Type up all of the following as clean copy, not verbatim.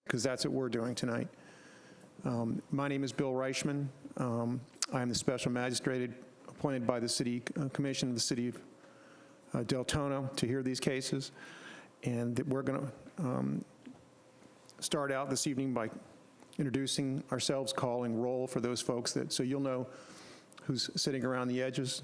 because that's what we're doing tonight. My name is Bill Reichman. I am the special magistrate appointed by the City Commission of the City of Deltona to hear these cases. And we're going to start out this evening by introducing ourselves, calling roll for those folks so you'll know who's sitting around the edges.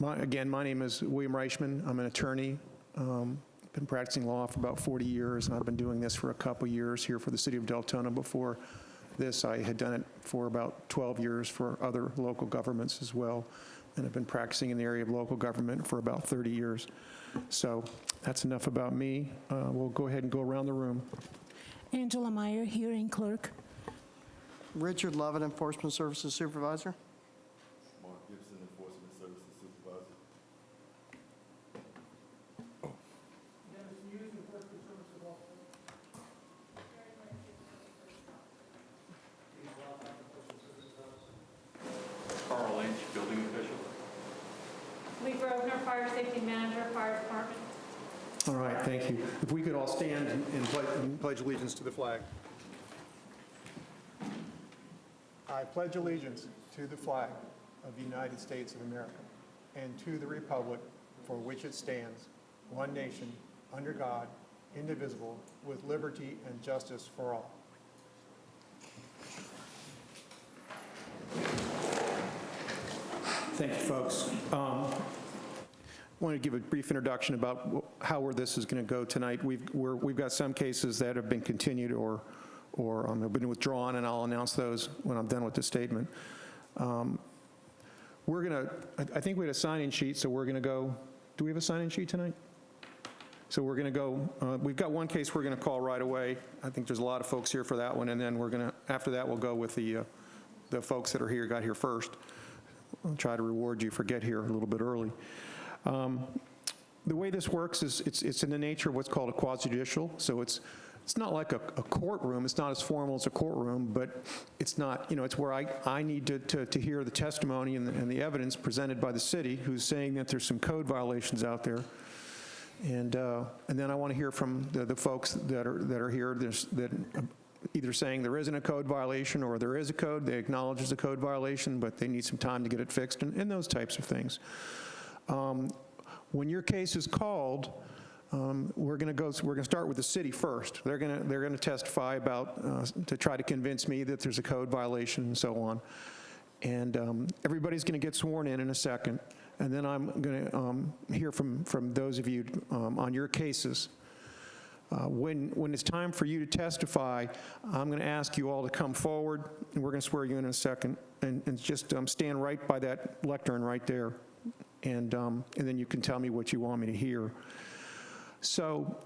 Again, my name is William Reichman. I'm an attorney. Been practicing law for about 40 years, and I've been doing this for a couple years here for the City of Deltona. Before this, I had done it for about 12 years for other local governments as well, and I've been practicing in the area of local government for about 30 years. So that's enough about me. We'll go ahead and go around the room. Angela Meyer, hearing clerk. Richard Lovett, Enforcement Services Supervisor. Mark Gibson, Enforcement Services Supervisor. Carl Lynch, Building Official. Lee Grosvenor, Fire Safety Manager, Fire Department. All right, thank you. If we could all stand and pledge allegiance to the flag. I pledge allegiance to the flag of the United States of America and to the republic for which it stands, one nation, under God, indivisible, with liberty and justice for all. Thank you, folks. I want to give a brief introduction about how this is going to go tonight. We've got some cases that have been continued or have been withdrawn, and I'll announce those when I'm done with the statement. We're going to, I think we had a sign-in sheet, so we're going to go, do we have a sign-in sheet tonight? So we're going to go, we've got one case we're going to call right away. I think there's a lot of folks here for that one, and then we're going to, after that, we'll go with the folks that got here first. I'll try to reward you for getting here a little bit early. The way this works is it's in the nature of what's called a quasi-judicial, so it's not like a courtroom. It's not as formal as a courtroom, but it's not, it's where I need to hear the testimony and the evidence presented by the city, who's saying that there's some code violations out there. And then I want to hear from the folks that are here that either saying there isn't a code violation or there is a code, they acknowledge there's a code violation, but they need some time to get it fixed, and those types of things. When your case is called, we're going to start with the city first. They're going to testify about to try to convince me that there's a code violation and so on. And everybody's going to get sworn in a second, and then I'm going to hear from those of you on your cases. When it's time for you to testify, I'm going to ask you all to come forward, and we're going to swear you in a second, and just stand right by that lectern right there, and then you can tell me what you want me to hear. So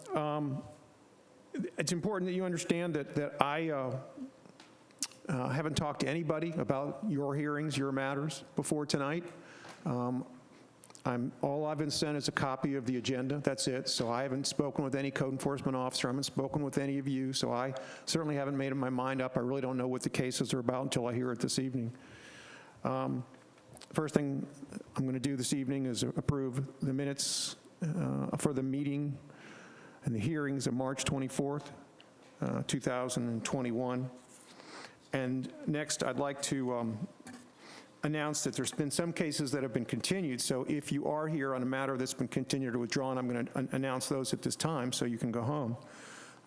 it's important that you understand that I haven't talked to anybody about your hearings, your matters before tonight. All I've been sent is a copy of the agenda. That's it. So I haven't spoken with any code enforcement officer. I haven't spoken with any of you. So I certainly haven't made my mind up. I really don't know what the cases are about until I hear it this evening. First thing I'm going to do this evening is approve the minutes for the meeting and the hearings of March 24th, 2021. And next, I'd like to announce that there's been some cases that have been continued. So if you are here on a matter that's been continued or withdrawn, I'm going to announce those at this time so you can go home.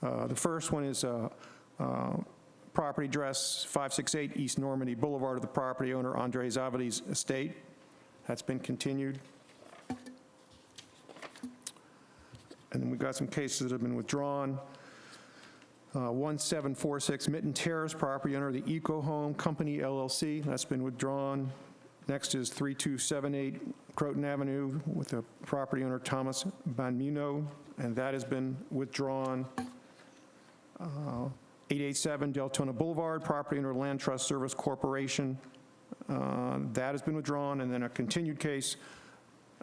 The first one is property address 568 East Normandy Boulevard of the property owner Andre Zavadi's estate. That's been continued. And then we've got some cases that have been withdrawn. 1746 Mitten Terrace, property owner the Eco Home Company, LLC. That's been withdrawn. Next is 3278 Croton Avenue with the property owner Thomas Banmuno, and that has been withdrawn. 887 Deltona Boulevard, property owner Land Trust Service Corporation. That has been withdrawn. And then a continued case,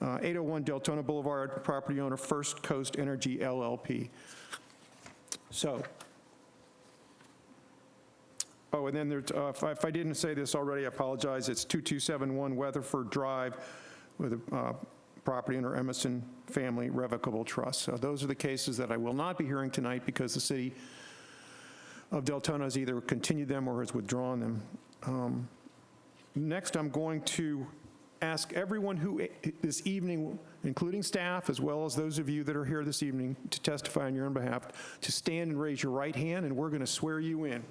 801 Deltona Boulevard, property owner First Coast Energy, LLP. So, and then there's, if I didn't say this already, I apologize. It's 2271 Weatherford Drive with a property owner Emerson Family Revocable Trust. So those are the cases that I will not be hearing tonight because the city of Deltona has either continued them or has withdrawn them. Next, I'm going to ask everyone who this evening, including staff, as well as those of you that are here this evening to testify on your own behalf, to stand and raise your right hand, and we're going to swear you in.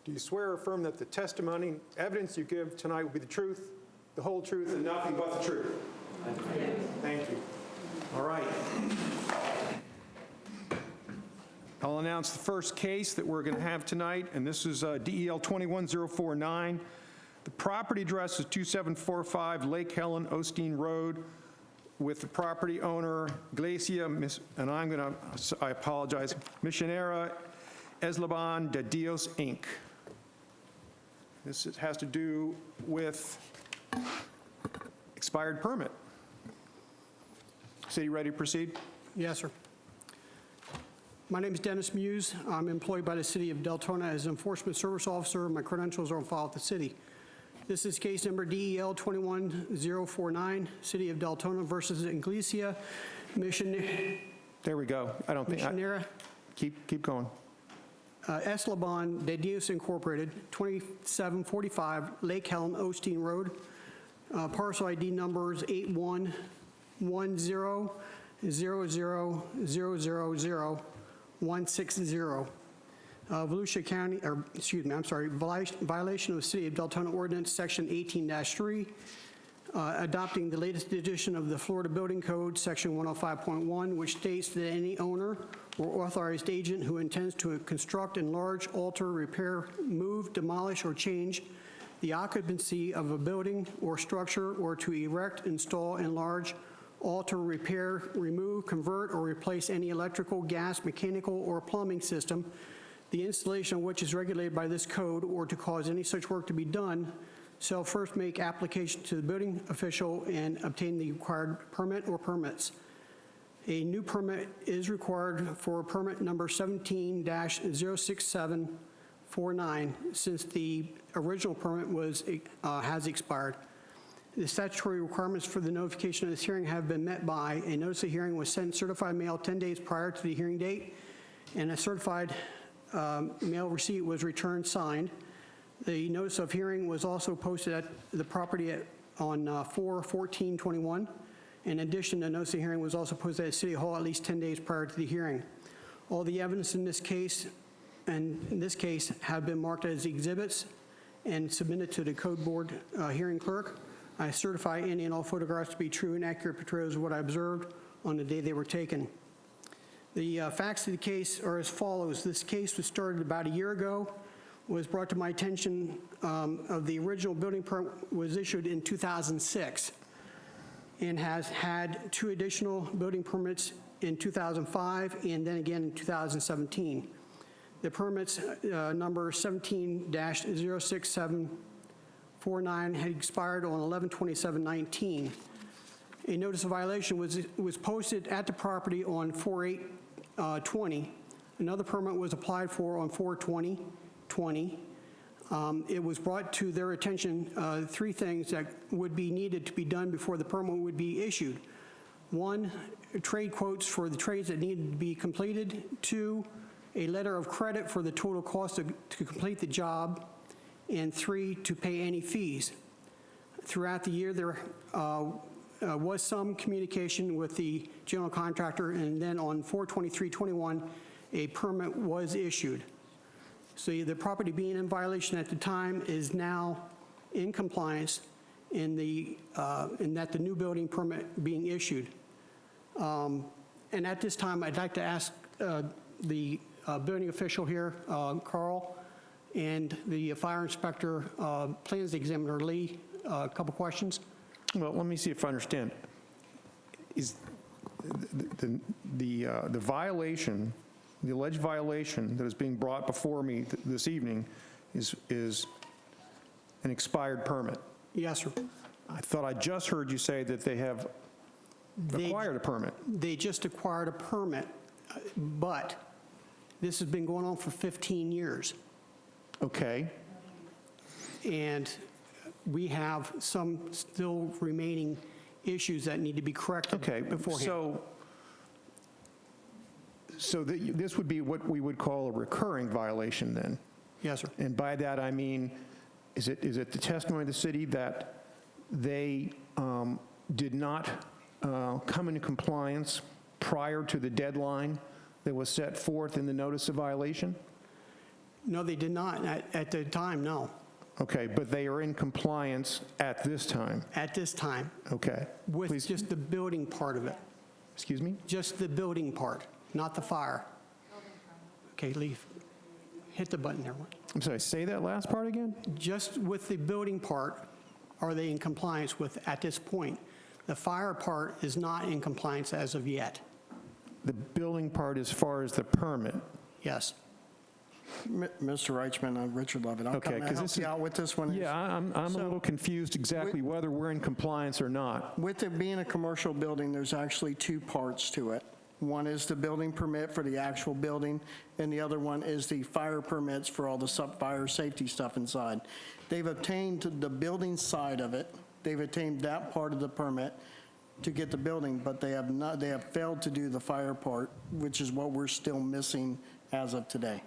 Do you swear or affirm that the testimony, evidence you give tonight will be the truth, the whole truth, and nothing but the truth? Thank you. All right. I'll announce the first case that we're going to have tonight, and this is DEL 21049. The property address is 2745 Lake Helen Osteen Road with the property owner Iglesia, and I apologize, Missionera Eslaban de Dios, Inc. This has to do with expired permit. City ready to proceed? Yes, sir. My name is Dennis Muse. I'm employed by the City of Deltona as Enforcement Service Officer. My credentials are on file at the city. This is case number DEL 21049, City of Deltona versus Iglesia There we go. I don't think, Missionera keep going. Eslaban de Dios Incorporated, 2745 Lake Helen Osteen Road. Parcel ID numbers 811000000160. Volusia County, or excuse me, I'm sorry, violation of the City of Deltona Ordinance, Section 18-3, adopting the latest edition of the Florida Building Code, Section 105.1, which states that any owner or authorized agent who intends to construct, enlarge, alter, repair, move, demolish, or change the occupancy of a building or structure, or to erect, install, enlarge, alter, repair, remove, convert, or replace any electrical, gas, mechanical, or plumbing system, the installation of which is regulated by this code, or to cause any such work to be done, shall first make application to the building official and obtain the required permit or permits. A new permit is required for permit number 17-06749 since the original permit has expired. The statutory requirements for the notification of this hearing have been met by a notice of hearing was sent certified mail 10 days prior to the hearing date, and a certified mail receipt was returned signed. The notice of hearing was also posted at the property on 4/14/21. In addition, the notice of hearing was also posted at City Hall at least 10 days prior to the hearing. All the evidence in this case have been marked as exhibits and submitted to the Code Board hearing clerk. I certify any and all photographs to be true and accurate portrayals of what I observed on the day they were taken. The facts of the case are as follows. This case was started about a year ago, was brought to my attention of the original building permit was issued in 2006 and has had 2 additional building permits in 2005 and then again in 2017. The permits number 17-06749 had expired on 11/27/19. A notice of violation was posted at the property on 4/8/20. Another permit was applied for on 4/20/20. It was brought to their attention 3 things that would be needed to be done before the permit would be issued. 1, trade quotes for the trades that needed to be completed. 2, a letter of credit for the total cost to complete the job. And 3, to pay any fees. Throughout the year, there was some communication with the general contractor, and then on 4/23/21, a permit was issued. So the property being in violation at the time is now in compliance in that the new building permit being issued. And at this time, I'd like to ask the building official here, Carl, and the fire inspector, plans examiner Lee, a couple questions. Well, let me see if I understand. Is the violation, the alleged violation that is being brought before me this evening is an expired permit? Yes, sir. I thought I just heard you say that they have acquired a permit. They just acquired a permit, but this has been going on for 15 years. Okay. And we have some still remaining issues that need to be corrected Okay, beforehand. so this would be what we would call a recurring violation then? Yes, sir. And by that, I mean, is it the testimony of the city that they did not come into compliance prior to the deadline that was set forth in the notice of violation? No, they did not. At the time, no. Okay, but they are in compliance at this time? At this time, Okay. with Please, just the building part of it. excuse me? Just the building part, not the fire. Okay, leave. Hit the button there. I'm sorry, say that last part again? Just with the building part, are they in compliance with at this point? The fire part is not in compliance as of yet. The building part as far as the permit? Yes. Mr. Reichman, Richard Lovett, I'll Okay, come and 'cause help this you is- out with this one. Yeah, I'm a So- little confused exactly whether we're in compliance or not. With it being a commercial building, there's actually two parts to it. One is the building permit for the actual building, and the other one is the fire permits for all the fire safety stuff inside. They've obtained the building side of it, they've obtained that part of the permit to get the building, but they have failed to do the fire part, which is what we're still missing as of today.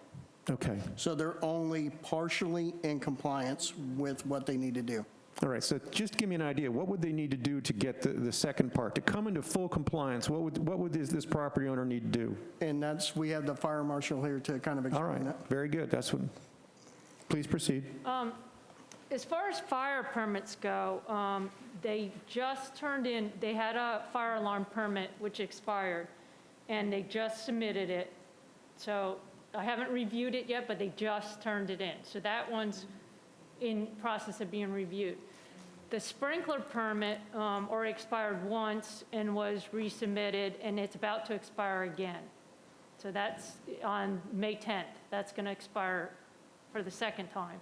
Okay. So they're only partially in compliance with what they need to do. All right, so just give me an idea. What would they need to do to get the second part? To come into full compliance, what would this property owner need to do? And we have the fire marshal here to kind of All explain right, that. very good. That's what, please proceed. As far as fire permits go, they just turned in, they had a fire alarm permit which expired, and they just submitted it. So I haven't reviewed it yet, but they just turned it in. So that one's in process of being reviewed. The sprinkler permit already expired once and was resubmitted, and it's about to expire again. So that's on May 10th. That's going to expire for the second time.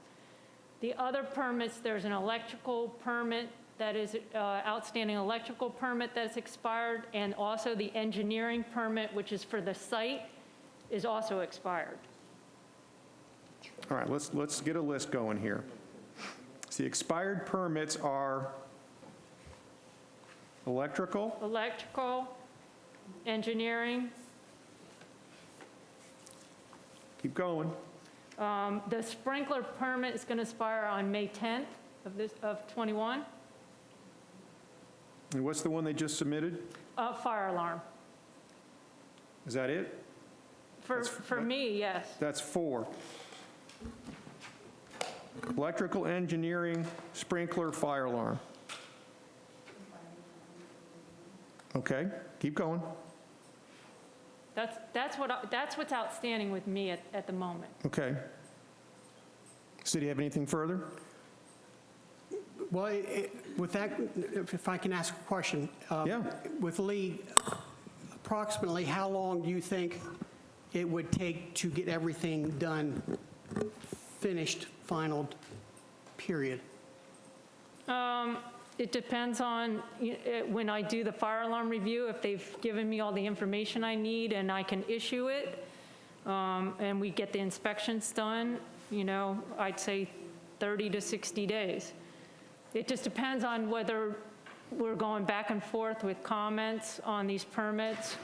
The other permits, there's an electrical permit that is outstanding electrical permit that's expired, and also the engineering permit, which is for the site, is also expired. All right, let's get a list going here. So the expired permits are electrical, Electrical, engineering, keep going. the sprinkler permit is going to expire on May 10th of 21. And what's the one they just submitted? Fire alarm. Is that it? For me, yes. That's 4. Electrical, engineering, sprinkler, fire alarm. Okay, keep going. That's what's outstanding with me at the moment. Okay. City have anything further? Well, with that, if I can ask a question. Yeah. With Lee, approximately how long do you think it would take to get everything done, finished, final, period? It depends on when I do the fire alarm review, if they've given me all the information I need and I can issue it, and we get the inspections done, I'd say 30 to 60 days. It just depends on whether we're going back and forth with comments on these permits.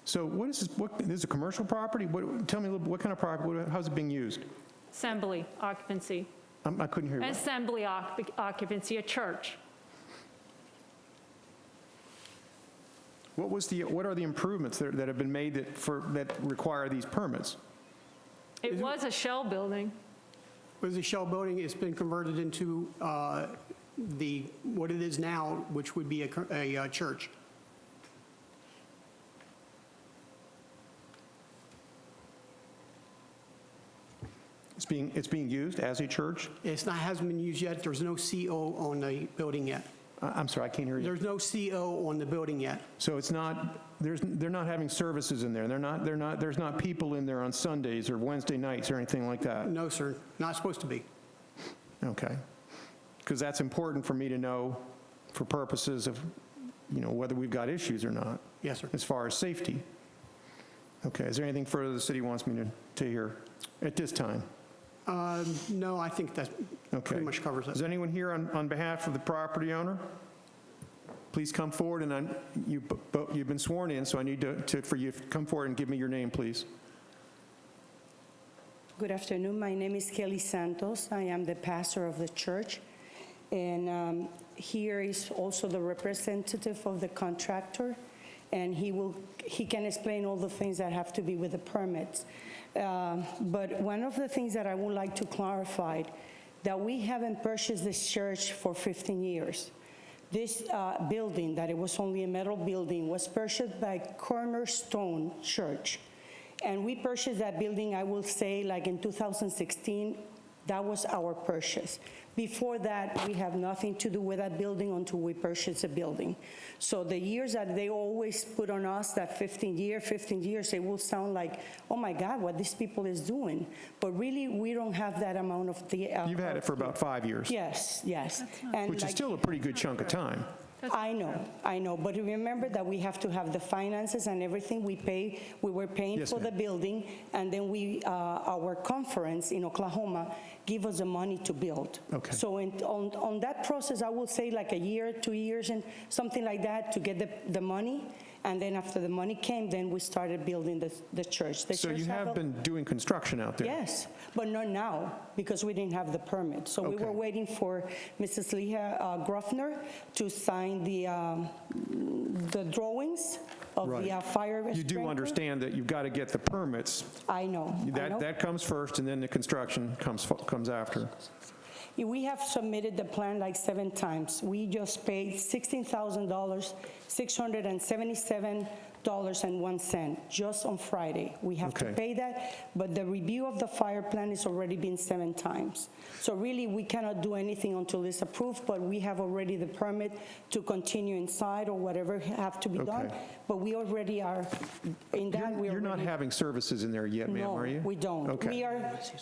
So what is this, this is a commercial property? Tell me a little bit, what kind of property, how's it being used? Assembly occupancy. I couldn't hear you. Assembly occupancy, a church. What are the improvements that have been made that require these permits? It was a shell building. With the shell building, it's been converted into what it is now, which would be a church. It's being used as a church? Hasn't been used yet. There's no CO on the building yet. I'm sorry, I can't hear you. There's no CO on the building yet. So it's not, they're not having services in there. There's not people in there on Sundays or Wednesday nights or anything like that? No, sir, not supposed to be. Okay. Because that's important for me to know for purposes of, whether we've got issues or not, Yes, sir. as far as safety. Okay, is there anything further the city wants me to hear at this time? No, I think that Okay. pretty much covers Is it. anyone here on behalf of the property owner? Please come forward, and you've been sworn in, so I need for you to come forward and give me your name, please. Good afternoon. My name is Kelly Santos. I am the pastor of the church. And here is also the representative of the contractor. And he can explain all the things that have to be with the permits. But one of the things that I would like to clarify, that we haven't purchased this church for 15 years. This building, that it was only a metal building, was purchased by Cornerstone Church. And we purchased that building, I will say, like in 2016. That was our purchase. Before that, we have nothing to do with that building until we purchase a building. So the years that they always put on us, that 15 years, it will sound like, oh my God, what these people is doing. But really, we don't have that amount of the... You've had it for about 5 years. Yes, yes. And Which is like- still a pretty good chunk of time. I know, but remember that we have to have the finances and everything. We were paying Yes, for the ma'am. building, and then our conference in Oklahoma give us the money to build. Okay. So on that process, I will say like a year, 2 years, and something like that to get the money. And then after the money came, then we started building the church. The So church you have have a- been doing construction out there? Yes, but not now, because we didn't have the permit. So we Okay. were waiting for Mrs. Leah Gruffner to sign the drawings of the Right. fire You do sprinkler. understand that you've got to get the permits. I know. That comes first, and then the construction comes after. We have submitted the plan like 7 times. We just paid $16,000, $677.01 just on Friday. We have to Okay. pay that, but the review of the fire plan has already been 7 times. So really, we cannot do anything until it's approved, but we have already the permit to continue inside or whatever have to be done. Okay. But we already are in that. You're not having services in there yet, ma'am, are you? No, we don't. Okay.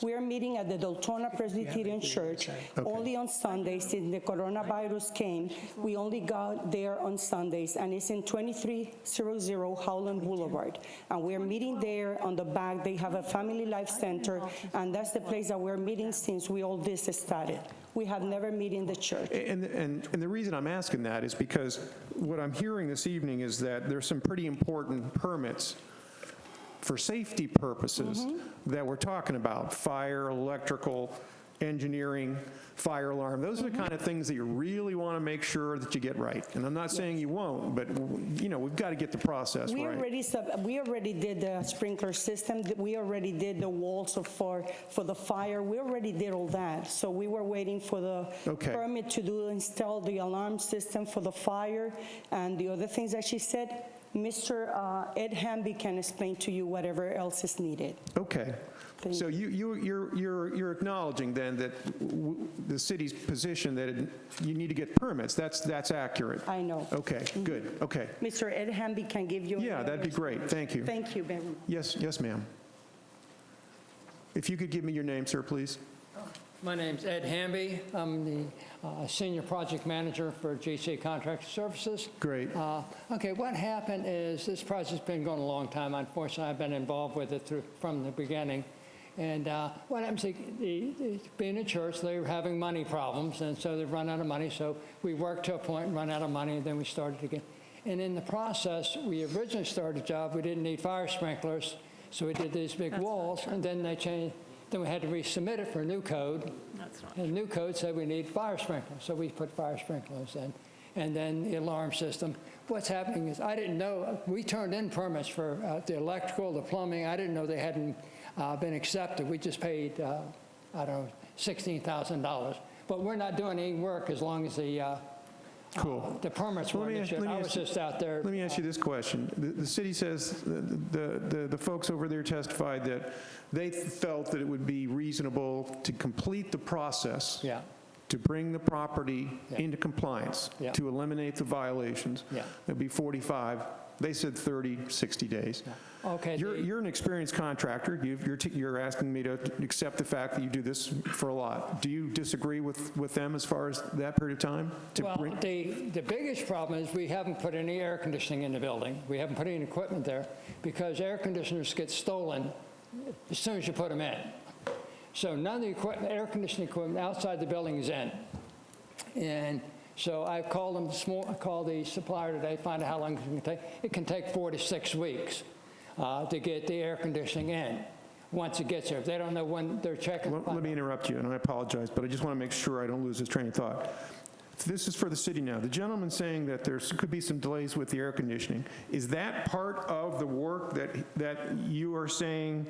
We are meeting at the Deltona Presbyterian Church only on Sundays. Since the coronavirus came, we only got there on Sundays, and it's in 2300 Howland Boulevard. And we're meeting there on the back. They have a family life center, and that's the place that we're meeting since all this started. We have never met in the church. And the reason I'm asking that is because what I'm hearing this evening is that there's some pretty important permits for safety purposes that we're talking about: fire, electrical, engineering, fire alarm. Those are the kind of things that you really want to make sure that you get right. And I'm not saying you won't, but we've got to get the process We right. already did the sprinkler system. We already did the walls for the fire. We already did all that. So we were waiting for the Okay. permit to install the alarm system for the fire and the other things that she said. Mr. Ed Hamby can explain to you whatever else is needed. Okay. Thank So you're acknowledging then that the city's position that you need to get permits, that's accurate? I know. Okay, good, okay. Mr. Ed Hamby can give you. Yeah, that'd be great, thank you. Thank you very much. Yes, ma'am. If you could give me your name, sir, please. My name's Ed Hamby. I'm the Senior Project Manager for GC Contractor Services. Great. Okay, what happened is this project's been going a long time. Unfortunately, I've been involved with it from the beginning. And what happens, being a church, they were having money problems, and so they've run out of money. So we worked to a point and run out of money, and then we started again. And in the process, we originally started a job, we didn't need fire sprinklers, so we did these big walls, and then they changed. Then we had to resubmit it for a new code. And the new code said we need fire sprinklers, so we put fire sprinklers in. And then the alarm system. What's happening is I didn't know, we turned in permits for the electrical, the plumbing. I didn't know they hadn't been accepted. We just paid, I don't know, $16,000. But we're not doing any work as long as the Cool. the permits weren't issued. I was just out there. Let me ask you this question. The city says, the folks over there testified that they felt that it would be reasonable to complete the process Yeah. to bring the property into compliance, Yeah. to eliminate the violations. Yeah. It'd be 45. They said 30, 60 days. Okay. You're an experienced contractor. You're asking me to accept the fact that you do this for a lot. Do you disagree with them as far as that period of time? Well, the biggest problem is we haven't put any air conditioning in the building. We haven't put any equipment there because air conditioners get stolen as soon as you put them in. So none of the equipment, air conditioning equipment outside the building is in. And so I called them this morning, I called the supplier today, find out how long it can take. It can take 4 to 6 weeks to get the air conditioning in, once it gets there. If they don't know when they're checking. Let me interrupt you, and I apologize, but I just want to make sure I don't lose this train of thought. This is for the city now. The gentleman's saying that there could be some delays with the air conditioning. Is that part of the work that you are saying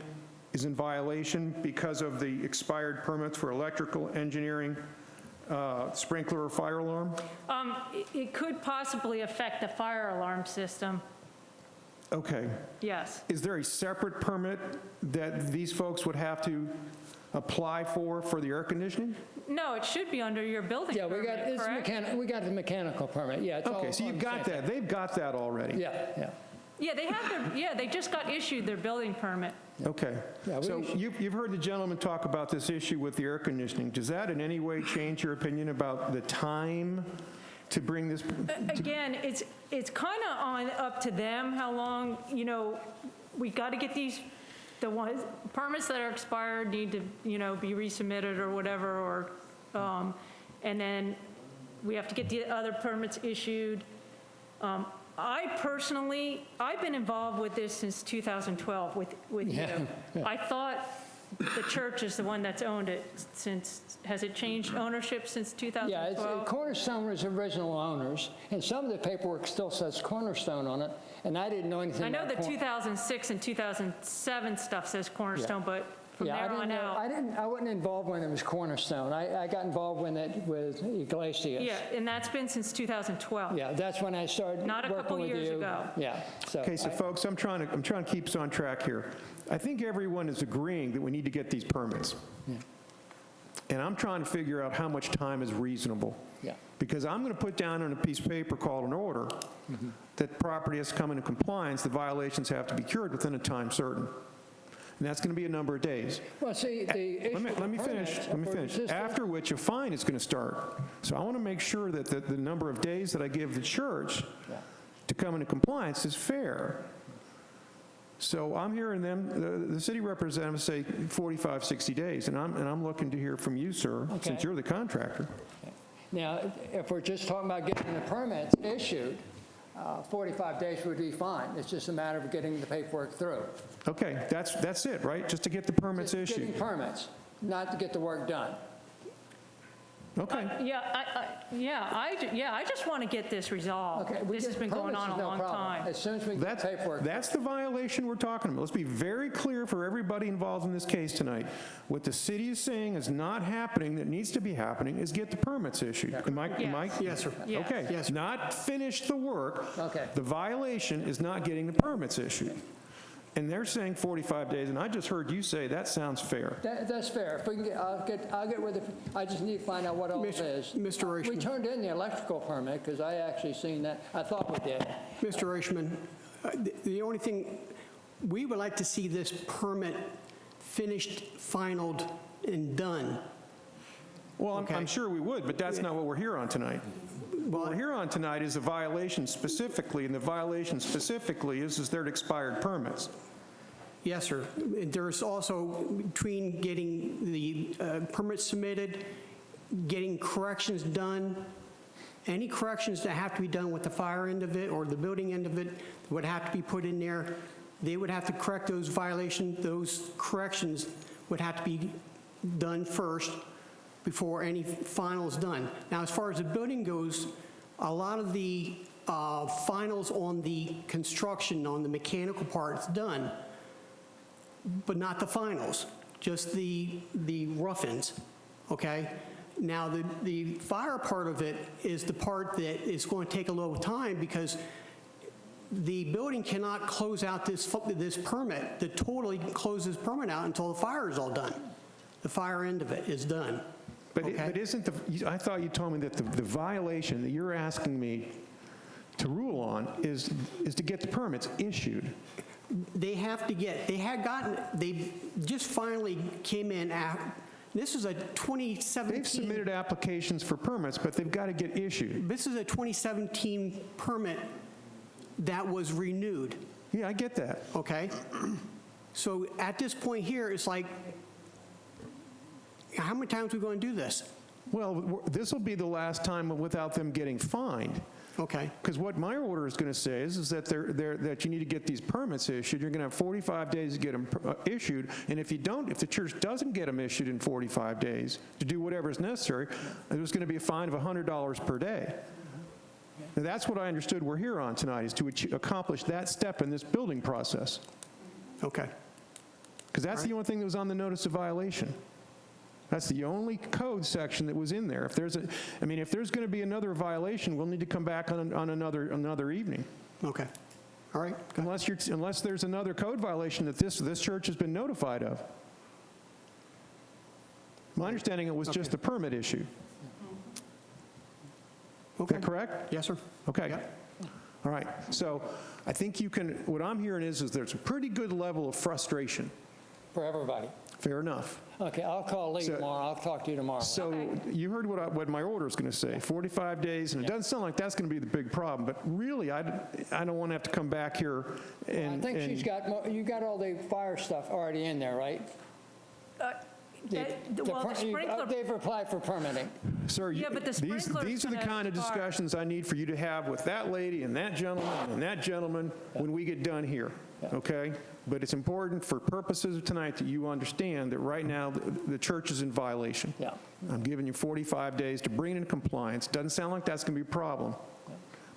is in violation because of the expired permits for electrical, engineering, sprinkler, or fire alarm? It could possibly affect the fire alarm system, Okay. yes. Is there a separate permit that these folks would have to apply for the air conditioning? No, it should be under your building Yeah, permit, correct? we got the mechanical permit, yeah. It's all Okay, so on you've the got same that. They've got that already. thing. Yeah. Yeah, they just got issued their building permit. Okay. Yeah, we- So you've heard the gentleman talk about this issue with the air conditioning. Does that in any way change your opinion about the time to bring this? Again, it's kind of up to them how long, we got to get the ones, permits that are expired need to, be resubmitted or whatever, and then we have to get the other permits issued. I've been involved with this since 2012 with you. Yeah. I thought the church is the one that's owned it since, has it changed ownership since Yeah, 2012? Cornerstone was original owners, and some of the paperwork still says Cornerstone on it, and I didn't know anything I know about the 2006 and 2007 stuff says Cornerstone, but from Yeah, I there didn't on know, out. I wasn't involved when it was Cornerstone. I got involved when it was Iglesias. Yeah, and that's been since 2012. Yeah, that's when I started Not a working couple with years you. ago. Yeah, so. Okay, so folks, I'm trying to keep us on track here. I think everyone is agreeing that we need to get these permits. And I'm trying to figure out how much time is reasonable. Yeah. Because I'm going to put down on a piece of paper called an order that property has to come into compliance, the violations have to be cured within a time certain. And that's going to be a number of days. Well, see, the issue with Let me the finish. permits Let me for finish. existing- After which a fine is going to start. So I want to make sure that the number of days that I give the church to come into compliance is fair. So I'm hearing them, the city representatives say 45, 60 days, and I'm looking to hear from you, sir, Okay. since you're the contractor. Now, if we're just talking about getting the permits issued, 45 days would be fine. It's just a matter of getting the paperwork through. Okay, that's it, right? Just to get the permits Just getting issued. permits, not to get the work done. Okay. I just want to get this resolved. Okay, we This has get been going permits on is a no long problem. time. As soon as we get the paperwork. That's the violation we're talking about. Let's be very clear for everybody involved in this case tonight. What the city is saying is not happening, that needs to be happening, is get the permits issued. Am I? Yes, sir. Yes. Okay. Yes. Not finish the work. Okay. The violation is not getting the permits issued. And they're saying 45 days, and I just heard you say that sounds fair. That's fair. If we can I'll get with it. I just need to find out what all it is. Mr. Reichman. We turned in the electrical permit because I actually seen that. I thought we did. Mr. Reichman, the only thing, we would like to see this permit finished, finalized, and done. Well, Okay. I'm sure we would, but that's not what we're here on tonight. What we're here on tonight is a violation specifically, and the violation specifically is their expired permits. Yes, sir. There's also, between getting the permits submitted, getting corrections done, any corrections that have to be done with the fire end of it or the building end of it would have to be put in there. They would have to correct those violations, those corrections would have to be done first before any finals done. Now, as far as the building goes, a lot of the finals on the construction, on the mechanical parts done, but not the finals, just the rough ends, okay? Now, the fire part of it is the part that is going to take a little time because the building cannot close out this permit, to totally close this permit out until the fire is all done. The fire end of it is done. But Okay. but isn't I thought you told me that the violation that you're asking me to rule on is to get the permits issued. They have to get, they just finally came in, this is a 2017. They've submitted applications for permits, but they've got to get issued. This is a 2017 permit that was renewed, Yeah, I get that. okay? So at this point here, it's like, how many times are we going to do this? Well, this will be the last time without them getting fined. Okay, Because what my order is going to say is that that you need to get these permits issued. You're going to have 45 days to get them issued, and if the church doesn't get them issued in 45 days to do whatever is necessary, there's going to be a fine of $100 per day. Now, that's what I understood we're here on tonight, is to accomplish that step in this building process. okay. Because that's the only thing that was on the notice of violation. That's the only code section that was in there. If there's going to be another violation, we'll need to come back on another evening. Okay, all right. Unless there's another code violation that this church has been notified of. My understanding, it was just the permit issue. Is Okay. that correct? Yes, sir. Okay. Yeah. All right. So I think what I'm hearing is there's a pretty good level of frustration. For everybody. Fair enough. Okay, I'll call Lee So- tomorrow. I'll talk to you tomorrow. So you heard what my order is going to say, 45 days, and it doesn't sound like that's going to be the big problem, but really, I don't want to have to come back here and... I think she's got, you got all the fire stuff already in there, right? They've applied for permitting. Sir, Yeah, but the sprinkler's these are the gonna kind of start. discussions I need for you to have with that lady and that gentleman when we get done here, okay? But it's important for purposes of tonight that you understand that right now the church is in violation. Yeah. I'm giving you 45 days to bring it in compliance. Doesn't sound like that's going to be a problem.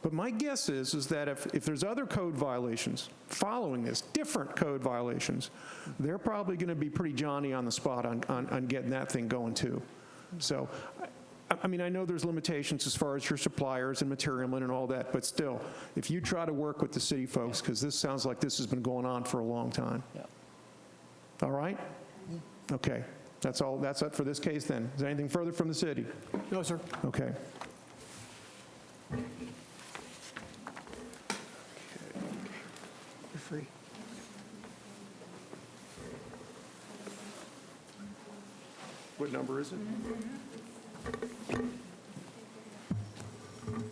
But my guess is that if there's other code violations following this, different code violations, they're probably going to be pretty Johnny on the spot on getting that thing going too. So, I mean, I know there's limitations as far as your suppliers and material and all that, but still, if you try to work with the city folks, because this sounds like this has been going on for a long time. Yeah. All right? Okay. That's all. That's it for this case then. Is there anything further from the city? No, sir. Okay. You're free. What number is it?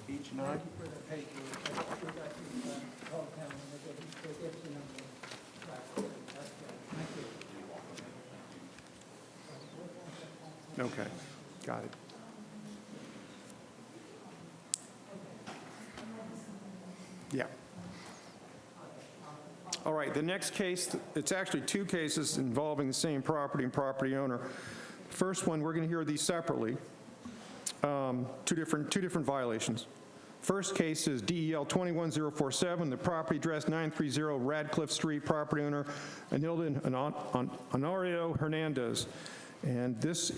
Each 9? Okay, got it. Yeah. All right, the next case, it's actually two cases involving the same property and property owner. First one, we're going to hear these separately, two different violations. First case is DEL 21047, the property address 930 Radcliffe Street, property owner Anilda Honorio Hernandez. And this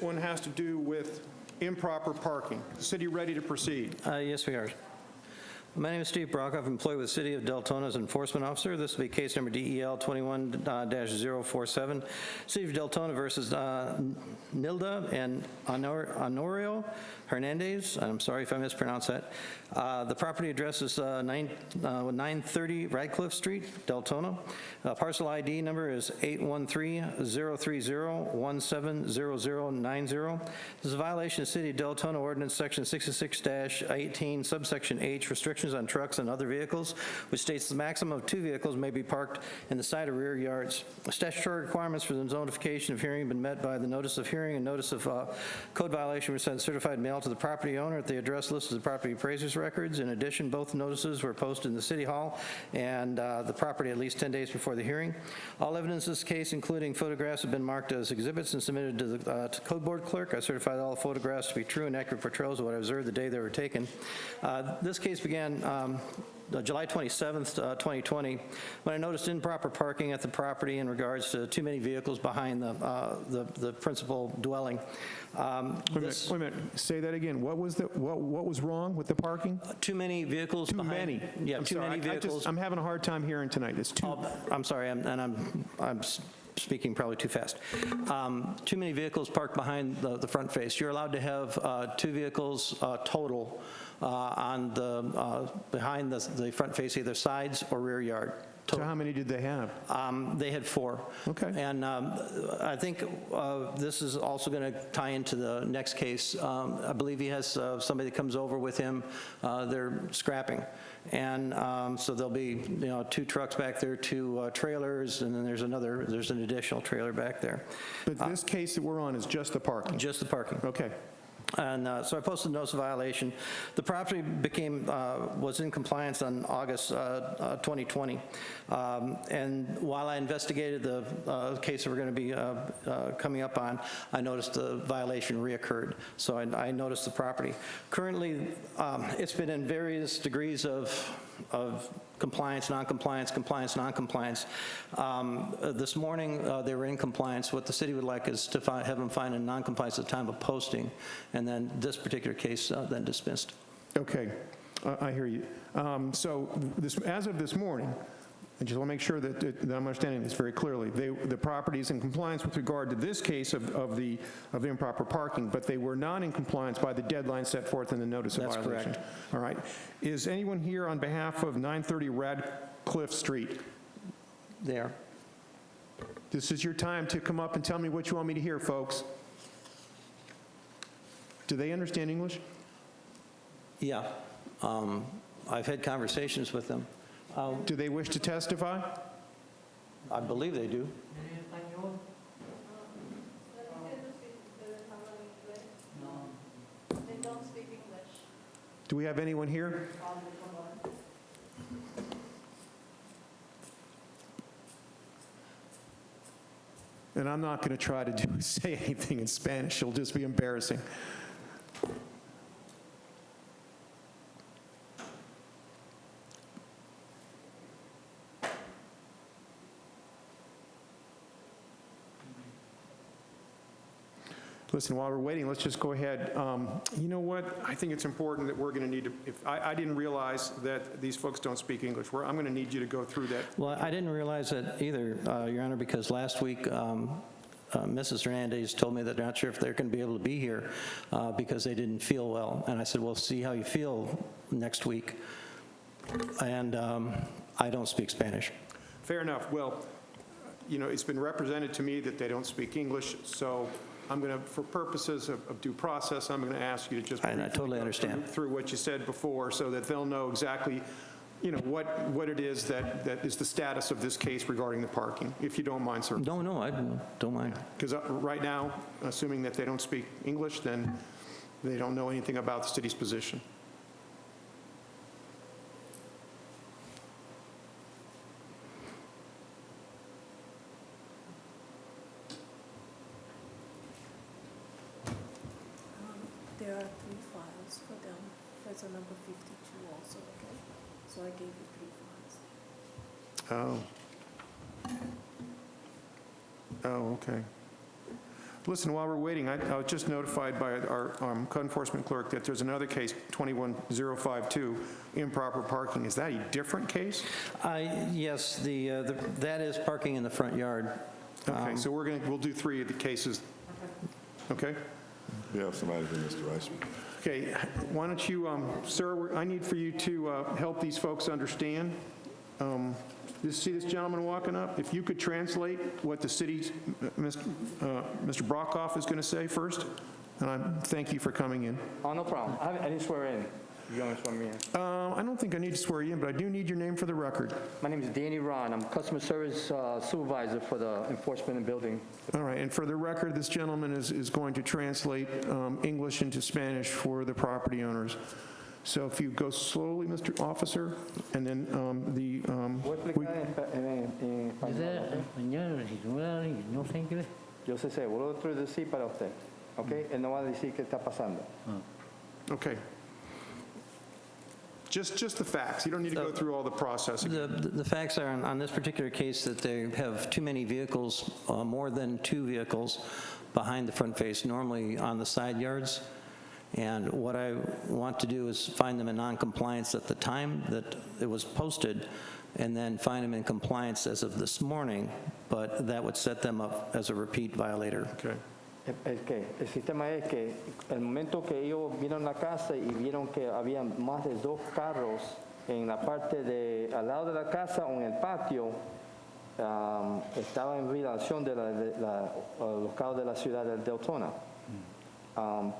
one has to do with improper parking. City ready to proceed? Yes, we are. My name is Steve Brockhoff, employee with the City of Deltona as enforcement officer. This will be case number DEL 21-047, City of Deltona versus Nilda and Honorio Hernandez. I'm sorry if I mispronounced that. The property address is 930 Radcliffe Street, Deltona. Parcel ID number is 813-030-170090. This is a violation of City of Deltona Ordinance Section 66-18, subsection H, restrictions on trucks and other vehicles, which states the maximum of 2 vehicles may be parked in the side or rear yards. Statutory requirements for the notification of hearing have been met by the notice of hearing and notice of code violation were sent certified mail to the property owner at the address listed as the property appraiser's records. In addition, both notices were posted in the City Hall and the property at least 10 days before the hearing. All evidence in this case, including photographs, have been marked as exhibits and submitted to the code board clerk. I certify all the photographs to be true and accurate portrayals of what I observed the day they were taken. This case began July 27th, 2020, when I noticed improper parking at the property in regards to too many vehicles behind the principal dwelling. Wait a minute, say that again. What was wrong with the parking? Too many vehicles Too behind. many. Yeah, I'm too sorry, many vehicles. I'm having a hard time hearing tonight. It's too. I'm sorry, I'm speaking probably too fast. Too many vehicles parked behind the front face. You're allowed to have 2 vehicles total on the, behind the front face, either sides or rear yard. So how many did they have? They had 4. Okay. And I think this is also going to tie into the next case. I believe he has somebody that comes over with him. They're scrapping. And so there'll be, 2 trucks back there, 2 trailers, and then there's an additional trailer back there. But this case that we're on is just the parking? Just the parking. Okay. And so I posted a notice of violation. The property was in compliance on August 2020. And while I investigated the case that we're going to be coming up on, I noticed the violation reoccurred. So I noticed the property. Currently, it's been in various degrees of compliance, non-compliance, compliance, non-compliance. This morning, they were in compliance. What the city would like is to have them find a non-compliance at the time of posting, and then this particular case then dismissed. Okay, I hear you. So as of this morning, I just want to make sure that I'm understanding this very clearly. The property is in compliance with regard to this case of the improper parking, but they were not in compliance by the deadline set forth in the notice of violation. That's correct. All right. Is anyone here on behalf of 930 Radcliffe Street? There. This is your time to come up and tell me what you want me to hear, folks. Do they understand English? Yeah. I've had conversations with them. Do they wish to testify? I believe they do. Do we have anyone here? And I'm not going to try to say anything in Spanish. It'll just be embarrassing. Listen, while we're waiting, let's just go ahead. You know what? I think it's important that we're going to need to, I didn't realize that these folks don't speak English. I'm going to need you to go through that. Well, I didn't realize that either, Your Honor, because last week, Mrs. Hernandez told me that they're not sure if they're going to be able to be here because they didn't feel well. And I said, well, see how you feel next week. And I don't speak Spanish. Fair enough. Well, it's been represented to me that they don't speak English, so I'm going to, for purposes of due process, I'm going to ask you to just I totally understand. through what you said before so that they'll know exactly, what it is that is the status of this case regarding the parking, if you don't mind, sir. No, I don't mind. Because right now, assuming that they don't speak English, then they don't know anything about the city's position. There are 3 files for them. There's a number 52 also, okay? So I gave you 3 files. Oh, okay. Listen, while we're waiting, I was just notified by our code enforcement clerk that there's another case, 21052, improper parking. Is that a different case? Yes, that is parking in the front yard. Okay, so we'll do 3 of the cases. Okay? We have somebody here, Mr. Reichman. Okay, why don't you, sir, I need for you to help these folks understand. You see this gentleman walking up? If you could translate what the city's, Mr. Brockhoff is going to say first, and I thank you for coming in. Oh, no problem. I didn't swear in. You want to swear me in? I don't think I need to swear you in, but I do need your name for the record. My name is Danny Ron. I'm customer service supervisor for the enforcement and building. All right, and for the record, this gentleman is going to translate English into Spanish for the property owners. So if you go slowly, Mr. Officer, and then Voy a explicar en español. No sé inglés. Yo sé, voy a traducir para usted. ¿Ok? Él no va a decir qué está pasando. Okay. Just the facts. You don't need to go through all the processing. The facts are, on this particular case, that they have too many vehicles, more than 2 vehicles, behind the front face, normally on the side yards. And what I want to do is find them in non-compliance at the time that it was posted, and then find them in compliance as of this morning, but that would set them up as a repeat violator. Okay. El sistema es que el momento que ellos vieron la casa y vieron que había más de 2 carros en la parte al lado de la casa o en el patio, estaba en violación de los carros de la ciudad de Deltona.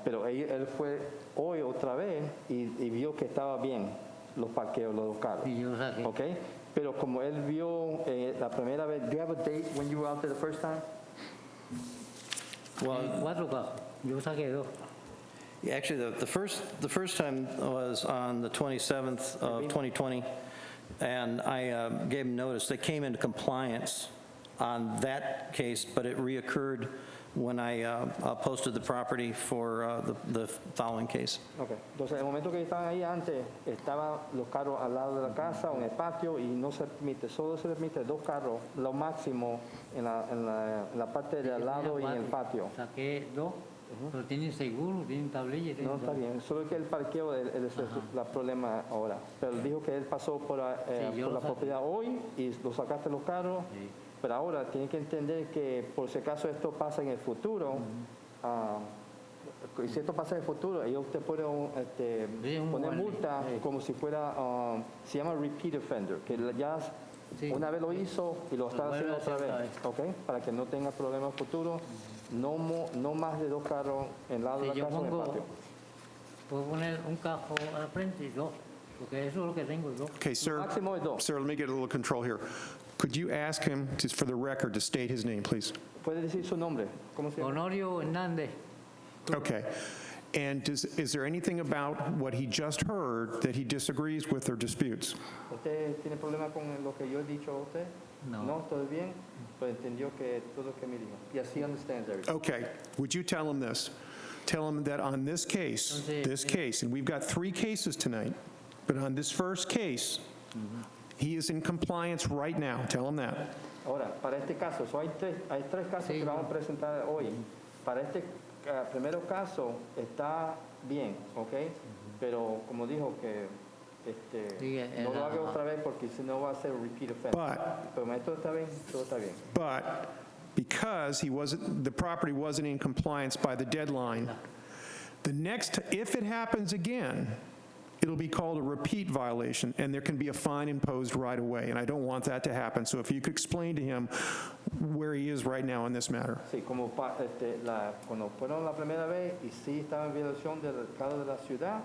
Pero él fue hoy otra vez y vio que estaba bien los parqueos, los 2 carros. Y yo saqué. Okay? Pero como él vio la primera vez, do you have a date when you were out there the first time? Well, 4 carros. Yo saqué 2. actually, the first time was on the 27th of 2020, and I gave them notice. They came into compliance on that case, but it reoccurred when I posted the property for the following case. Okay. Entonces, el momento que estaban ahí antes, estaban los carros al lado de la casa o en el patio y no se permite, solo se permite 2 carros, lo máximo en la parte de al lado y en el patio. Saqué 2, pero tienen seguro, tienen tablilla. No, tienen está todo. bien, solo que el parqueo es el problema ahora. Pero dijo que él pasó por la yo lo saqué. propiedad hoy y lo sacaste los carros. Sí. Pero ahora tiene que entender que por si acaso esto pasa en el futuro, y si esto pasa en el futuro, ellos te pueden Sí, un poner warning, multa sí. como si fuera, se llama repeat offender, que ya Sí. una vez lo hizo y lo está Lo vuelve haciendo a hacer otra vez, ¿ok? Para que no tenga problemas futuros, no más de 2 carros en el lado de Si la yo casa o en el pongo, patio. puedo poner un carro al frente y 2, porque eso es lo que tengo, 2. Okay, sir. máximo es 2. Sir, let me get a little control here. Could you ask him, just for the record, to state his name, please? ¿Puede decir su nombre? ¿Cómo se llama? Honorio Hernández. Okay. And is there anything about what he just heard that he disagrees with or disputes? ¿Usted tiene problema con lo que yo he dicho a usted? No. ¿Todo bien? Pues entendió que todo lo que me dijo. Yes, he understands everything. Okay. Would you tell him this? Tell him that on this case, and we've got 3 cases tonight, but on this first case, he is in compliance right now. Tell him that. Ahora, para este caso, hay 3 casos Sí. que vamos a presentar hoy. Para este primer caso está bien, ¿ok? Pero como dijo que Sí, no lo haga otra vez porque si no va a ser repeat offense. Pero esto está bien, todo está bien. But because the property wasn't in compliance by the deadline, if it happens again, it'll be called a repeat violation, and there can be a fine imposed right away, and I don't want that to happen. So if you could explain to him where he is right now in this matter. Sí, como cuando fueron la primera vez y sí estaba en violación del Estado de la ciudad,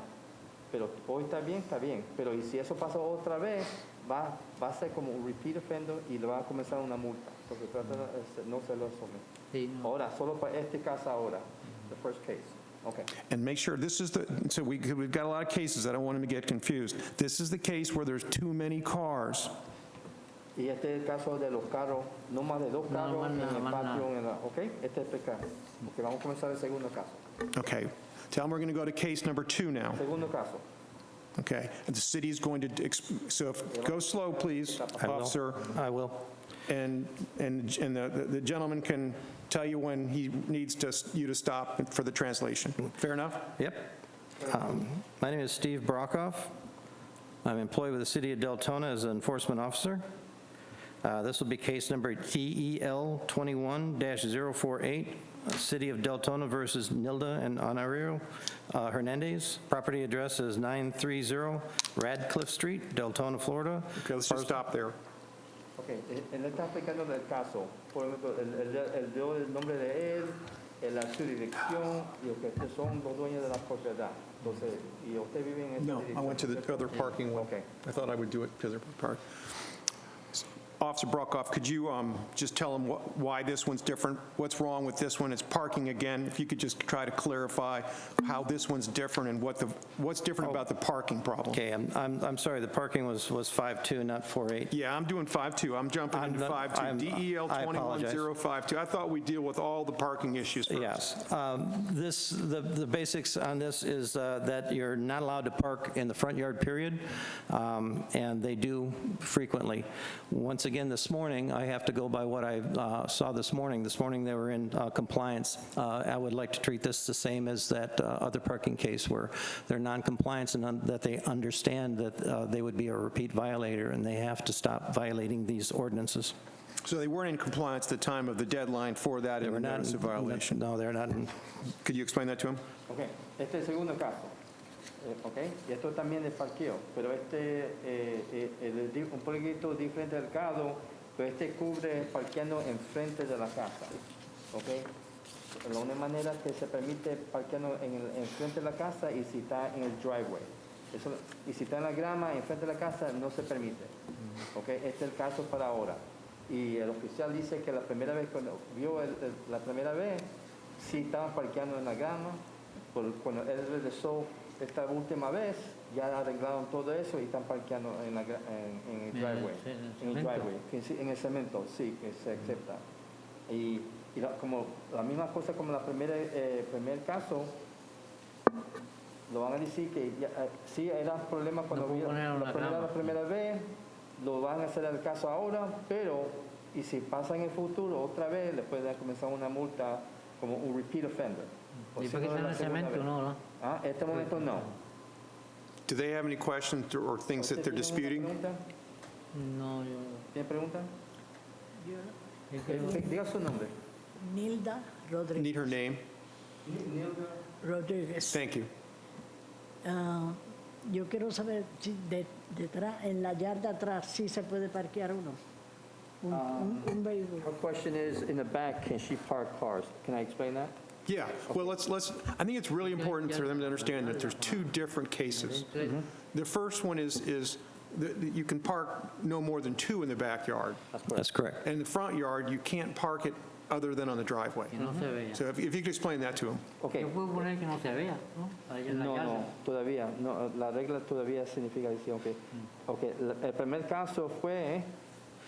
pero hoy está bien, pero y si eso pasa otra vez, va a ser como un repeat offender y le va a comenzar una multa, porque trata no se lo asume. Sí, no. Ahora, solo para este caso ahora, the first case. Okay. And make sure we've got a lot of cases, I don't want him to get confused. This is the case where there's too many cars. Y este es el caso de los carros, no más de 2 carros en el patio, ¿ok? Este es el caso. Okay, vamos a comenzar el segundo caso. Okay. Tell him we're going to go to case number 2 now. Segundo caso. Okay. And the city is going to, go slow, please, officer. I will. And the gentleman can tell you when he needs you to stop for the translation. Fair enough? Yep. My name is Steve Brokoff. I'm employed with the City of Deltona as an enforcement officer. This will be case number DEL 21-048, City of Deltona versus Nilda and Honorio Hernandez. Property address is 930 Radcliffe Street, Deltona, Florida. Okay, let's just stop there. Ok, él está explicando del caso. Por ejemplo, él dio el nombre de él, su dirección, y lo que estos son los dueños de la propiedad. Entonces, y usted vive en esta No, dirección. I went to the other parking one. Okay. I thought I would do it because they're parked. Officer Brokoff, could you just tell him why this one's different? What's wrong with this one? It's parking again. If you could just try to clarify how this one's different and what's different about the parking problem. Okay, I'm sorry, the parking was 5-2, not 4-8. Yeah, I'm doing 5-2. I'm jumping into 5-2. DEL I apologize. 21052. I thought we'd deal with all the parking issues first. Yes. The basics on this is that you're not allowed to park in the front yard, period, and they do frequently. Once again, this morning, I have to go by what I saw this morning. This morning, they were in compliance. I would like to treat this the same as that other parking case where they're non-compliance and that they understand that they would be a repeat violator and they have to stop violating these ordinances. So they weren't in compliance at the time of the deadline for that in the notice of violation? No, they're not. Could you explain that to him? Ok, este es el segundo caso. Ok, y esto también es parqueo, pero este es un poquito diferente del caso, pero este cubre parqueando enfrente de la casa. Ok, la única manera que se permite parqueando enfrente de la casa y si está en el driveway. Eso, y si está en la grama enfrente de la casa no se permite. Ok, este es el caso para ahora. Y el oficial dice que la primera vez, cuando vio la primera vez, sí estaban parqueando en la grama. Cuando él regresó esta última vez, ya arreglaron todo eso y están parqueando en el driveway. En el cemento, sí, que se acepta. Y como la misma cosa como el primer caso, lo van a decir que sí era un problema cuando vio la primera vez, lo van a hacer el caso ahora, pero y si pasa en el futuro otra vez, le pueden comenzar una multa como un repeat offender. ¿Y por qué está en el cemento? No. Ah, este momento no. Do they have any questions or things that they're disputing? No, yo... ¿Tiene pregunta? yo creo- Diga su nombre. Nilda Rodríguez. Need her name? Rodríguez. Thank you. Yo quiero saber si detrás, en la yarda atrás, sí se puede parquear uno. Un vehículo. Her question is, in the back, can she park cars? Can I explain that? Yeah, well, let's, I think it's really important for them to understand that there's two different cases. The first one is that you can park no more than two in the backyard. That's correct. And in the front yard, you can't park it other than on the driveway. Que no se vea. So if you could explain that to them. Okay. Yo puedo poner que no se vea, ¿no? Ahí en la No, yarda. no, todavía. No, la regla todavía significa decir, okay. Okay, el primer caso fue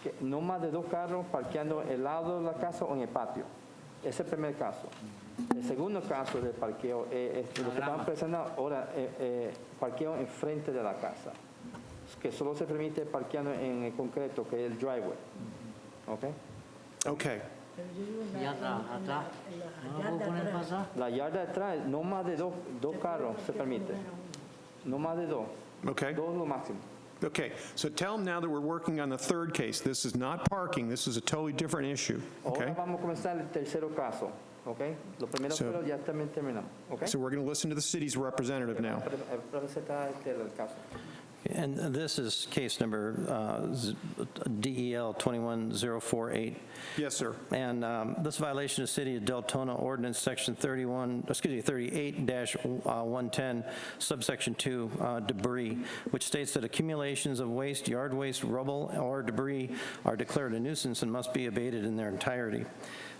que no más de 2 carros parqueando al lado de la casa o en el patio. Ese es el primer caso. El segundo caso de parqueo es lo que estamos presentando ahora, parqueo enfrente de la casa, que solo se permite parqueando en el concreto, que es el driveway. ¿Ok? Okay. Pero yo digo Y atrás. ¿No lo puedo poner para atrás? La yarda de atrás, no más de dos carros se permite. No más de 2. Okay. 2 lo máximo. Okay, so tell them now that we're working on the third case. This is not parking, this is a totally different issue, okay? Ahora vamos a comenzar el tercero caso. ¿Ok? Los primeros So- pero ya también terminamos. ¿Ok? So we're going to listen to the city's representative now. Presentar el caso. And this is case number DEL 21048. Yes, sir. And this violation of City of Deltona Ordinance Section 38-110, subsection 2, debris, which states that accumulations of waste, yard waste, rubble, or debris are declared a nuisance and must be abated in their entirety.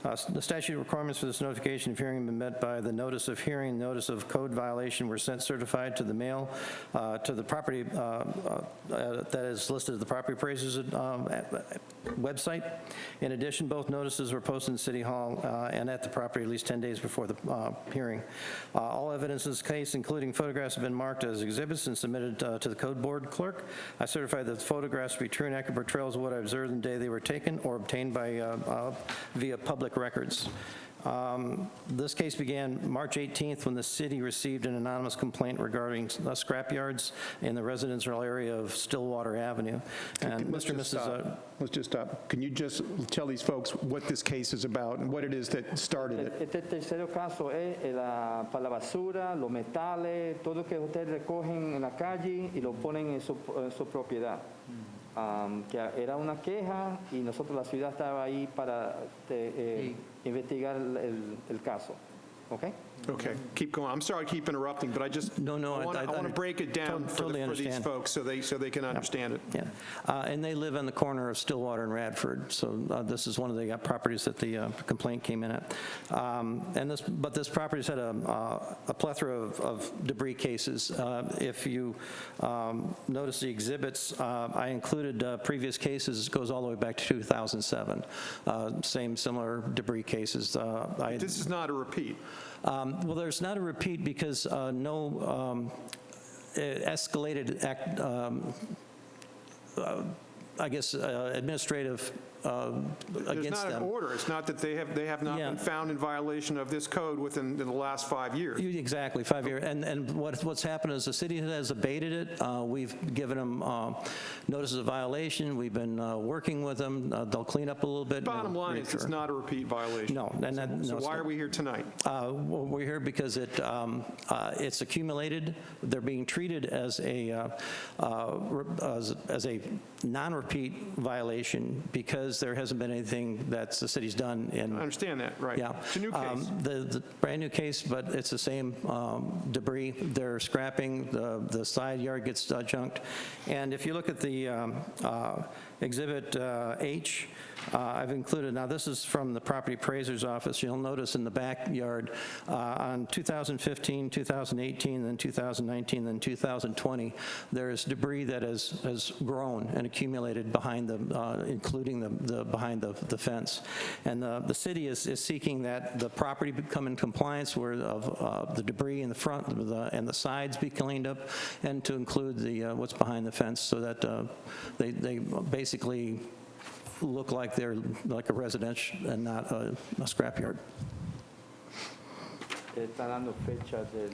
The statute requirements for this notification of hearing have been met by the notice of hearing, notice of code violation were sent certified to the mail, to the property that is listed at the property appraiser's website. In addition, both notices were posted in City Hall and at the property at least 10 days before the hearing. All evidence in this case, including photographs, have been marked as exhibits and submitted to the code board clerk. I certify that the photographs be true and accurate portrayals of what I observed the day they were taken or obtained by via public records. This case began March 18th when the city received an anonymous complaint regarding scrapyards in the residential area of Stillwater Avenue. And Let's Mr. and just Mrs. stop. Let's just stop. Can you just tell these folks what this case is about and what it is that started it? Este tercero caso es para la basura, los metales, todo lo que ustedes recogen en la calle y lo ponen en su propiedad. Que era una queja y nosotros, la ciudad, estaba ahí para investigar el caso. ¿Ok? Okay, keep going. I'm sorry I keep interrupting, but I just No, I want to break it down for totally these understand. folks so they can understand it. Yeah, and they live on the corner of Stillwater and Radford, so this is one of the properties that the complaint came in at. But this property's had a plethora of debris cases. If you notice the exhibits, I included previous cases. It goes all the way back to 2007. Similar debris cases. This is not a repeat. Well, there's not a repeat because no escalated administrative There's against not an them. order. It's not that they have not Yeah. been found in violation of this code within the last 5 years. Exactly, 5 years. And what's happened is the city has abated it. We've given them notices of violation. We've been working with them. They'll clean up a little bit. Bottom line is it's not a repeat violation. No. So why are we here tonight? Well, we're here because it's accumulated. They're being treated as a non-repeat violation because there hasn't been anything that the city's done in. I understand that, right. Yeah. It's a new case. The brand-new case, but it's the same debris. They're scrapping, the side yard gets junked. And if you look at the Exhibit H, I've included, now this is from the property appraiser's office. You'll notice in the backyard on 2015, 2018, then 2019, then 2020, there's debris that has grown and accumulated behind including behind the fence. And the city is seeking that the property become in compliance of the debris in the front and the sides be cleaned up, and to include what's behind the fence, so that they basically look like they're like a residential and not a scrapyard. Está dando fechas del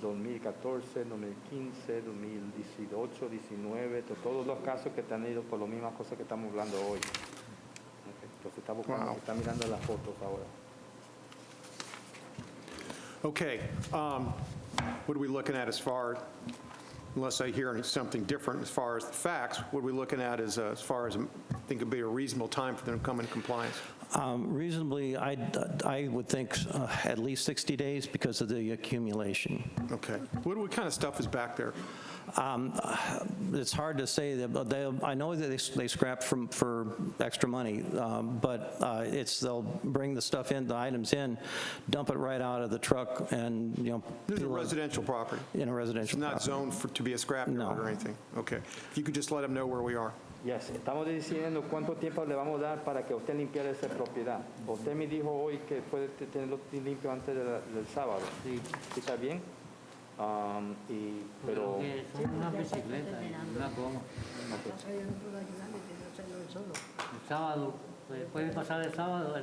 2014, 2015, 2018, 19, todos los casos que están ido por las mismas cosas que estamos hablando hoy. Okay. Entonces está buscando, está mirando las fotos ahora. Okay, what are we looking at as far, unless I hear something different as far as the facts, what are we looking at as far as, I think it'd be a reasonable time for them to come in compliance? Reasonably, I would think at least 60 days because of the accumulation. Okay. What kind of stuff is back there? It's hard to say, but I know that they scrap for extra money, but they'll bring the stuff in, the items in, dump it right out of the truck, and This is a residential property. In a residential It's not property. zoned to be a scrap yard No. or anything. Okay. If you could just let them know where we are. Yes, estamos diciendo cuánto tiempo le vamos a dar para que usted limpiara esa propiedad. Usted me dijo hoy que puede tenerlo limpio antes del sábado. Sí. ¿Sí está bien? Pero Porque son una bicicleta y una goma. Yo no puedo ayudarle, que yo hacerlo solo. El sábado, puede pasar el sábado,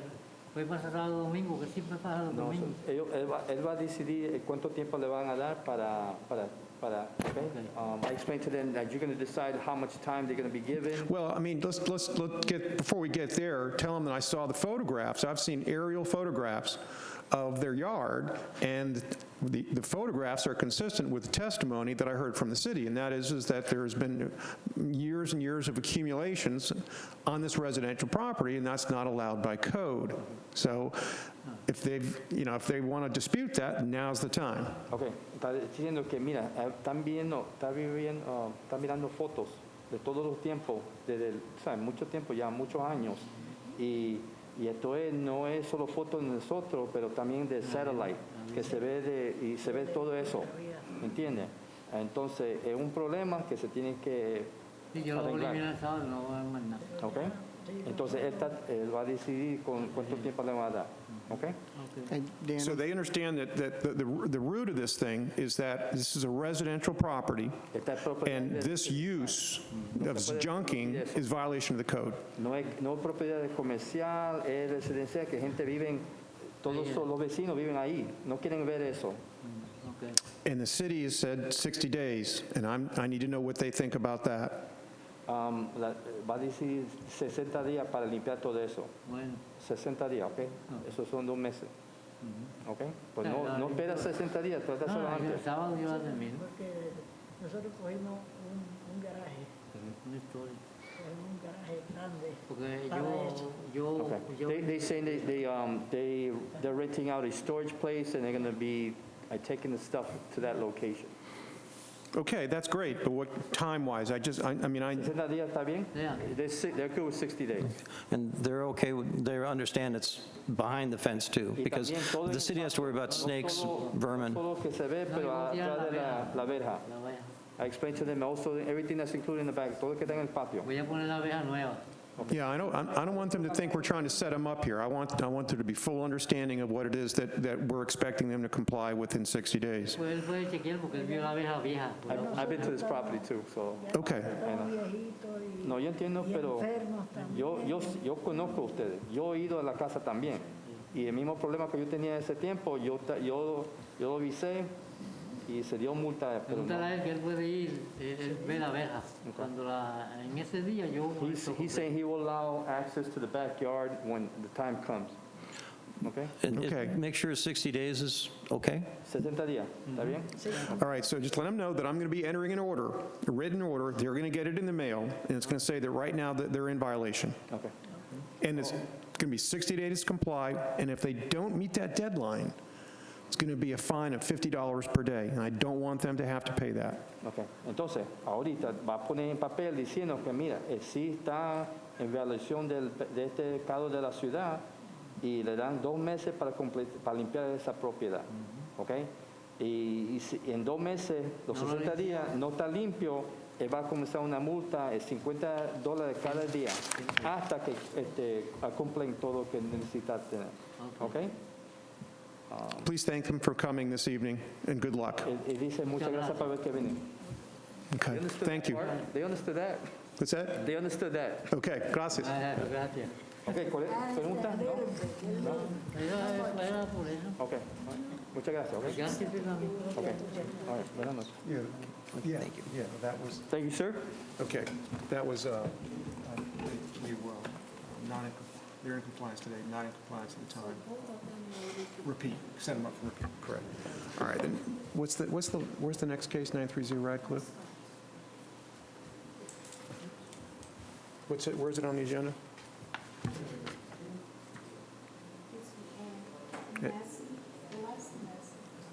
puede pasar sábado domingo, que siempre pasa los no, domingos. él va a decidir cuánto tiempo le van a dar para okay? I explained to them that you're going to decide how much time they're going to be given. Well, I mean, let's get, before we get there, tell them that I saw the photographs. I've seen aerial photographs of their yard, and the photographs are consistent with the testimony that I heard from the city, and that is that there's been years and years of accumulations on this residential property, and that's not allowed by code. So if they want to dispute that, now's the time. Okay, está diciendo que mira, está mirando fotos de todos los tiempos, desde mucho tiempo, ya muchos años, y esto no es solo fotos de nosotros, pero también de satellite, que se ve todo eso, ¿entiende? Entonces es un problema que se tiene que Sí, yo lo voy a arreglar. eliminar el sábado, no voy a mandar nada. Okay? Entonces él va a decidir con cuánto tiempo le va a dar. Okay? And Dan, So they understand that the root of this thing is that this is a residential property, Esta propiedad and this use of junking is violation of the code. no es propiedad comercial, es residencial, que gente vive, todos los vecinos viven ahí, no quieren ver eso. Okay. And the city has said 60 days, and I need to know what they think about that. Va a decir 60 días para limpiar todo eso. Bueno, 60 días, ¿ok? Esos son 2 meses. ¿Ok? Pues no espera 60 días, trata de hacerlo el antes. sábado yo la termino. Porque nosotros cogimos un garaje, Una historia. cogimos un garaje grande Porque para eso. Okay. They say they're renting out a storage place and they're going to be taking the stuff to that location. Okay, that's great, but what, time-wise, I mean, 60 días está bien? Yeah. They're good with 60 days. And they're okay, they understand it's behind the fence too, Y because también todo the el city has to worry about espacio, snakes, no vermin. solo que se ve, pero No, yo voy a atrás de la verja. La voy I explained to them also everything that's included in the back, todo lo que está en el patio. voy a poner la abeja nueva. yeah, I don't want them to think we're trying to set them up here. I want there to be full understanding of what it is that we're expecting them to comply within 60 days. Pues él puede chequear porque él vio la abeja vieja. I've been to this property too, so. Okay. Estaba viejito y No, yo entiendo, y pero enfermos también. yo conozco a ustedes. Yo he ido a la casa también. Y el mismo problema que yo tenía en ese tiempo, yo lo avisé y se dio multa. Pero Pregúntale no. a él que él puede ir, él ve la abeja. Cuando en ese día yo... He's saying he will allow access to the backyard when the time comes. Okay? Okay. Make sure 60 days is okay? 60 días, ¿está bien? All right, so just let them know that I'm going to be entering an order, a written order. They're going to get it in the mail, and it's going to say that right now that they're in violation. Okay. And it's going to be 60 days to comply, and if they don't meet that deadline, it's going to be a fine of $50 per day, and I don't want them to have to pay that. Okay. Entonces, ahorita va a poner en papel diciendo que, mira, sí está en violación de este código de la ciudad y le dan 2 meses para limpiar esa propiedad. ¿Ok? Y si en 2 meses, los 60 días, no está limpio, va a comenzar una multa de $50 cada día hasta que cumplen todo lo que necesita tener. ¿Ok? Please thank them for coming this evening, and good luck. Y dice muchas gracias por haber que venir. Okay, thank you. They understood that. What's that? They understood that. Okay, gracias. Gracias. Okay, ¿pregunta? ¿No? Era por eso. Okay. Muchas gracias. Okay. Gracias, Fernando. Okay. All right. Buenas noches. Yeah, thank you. Yeah, that was, Thank you, sir. okay, that was, they're in compliance today, not in compliance at the time. Repeat, set them up for repeat, correct. All right, then, where's the next case, 930 Radcliffe? Where's it on the agenda?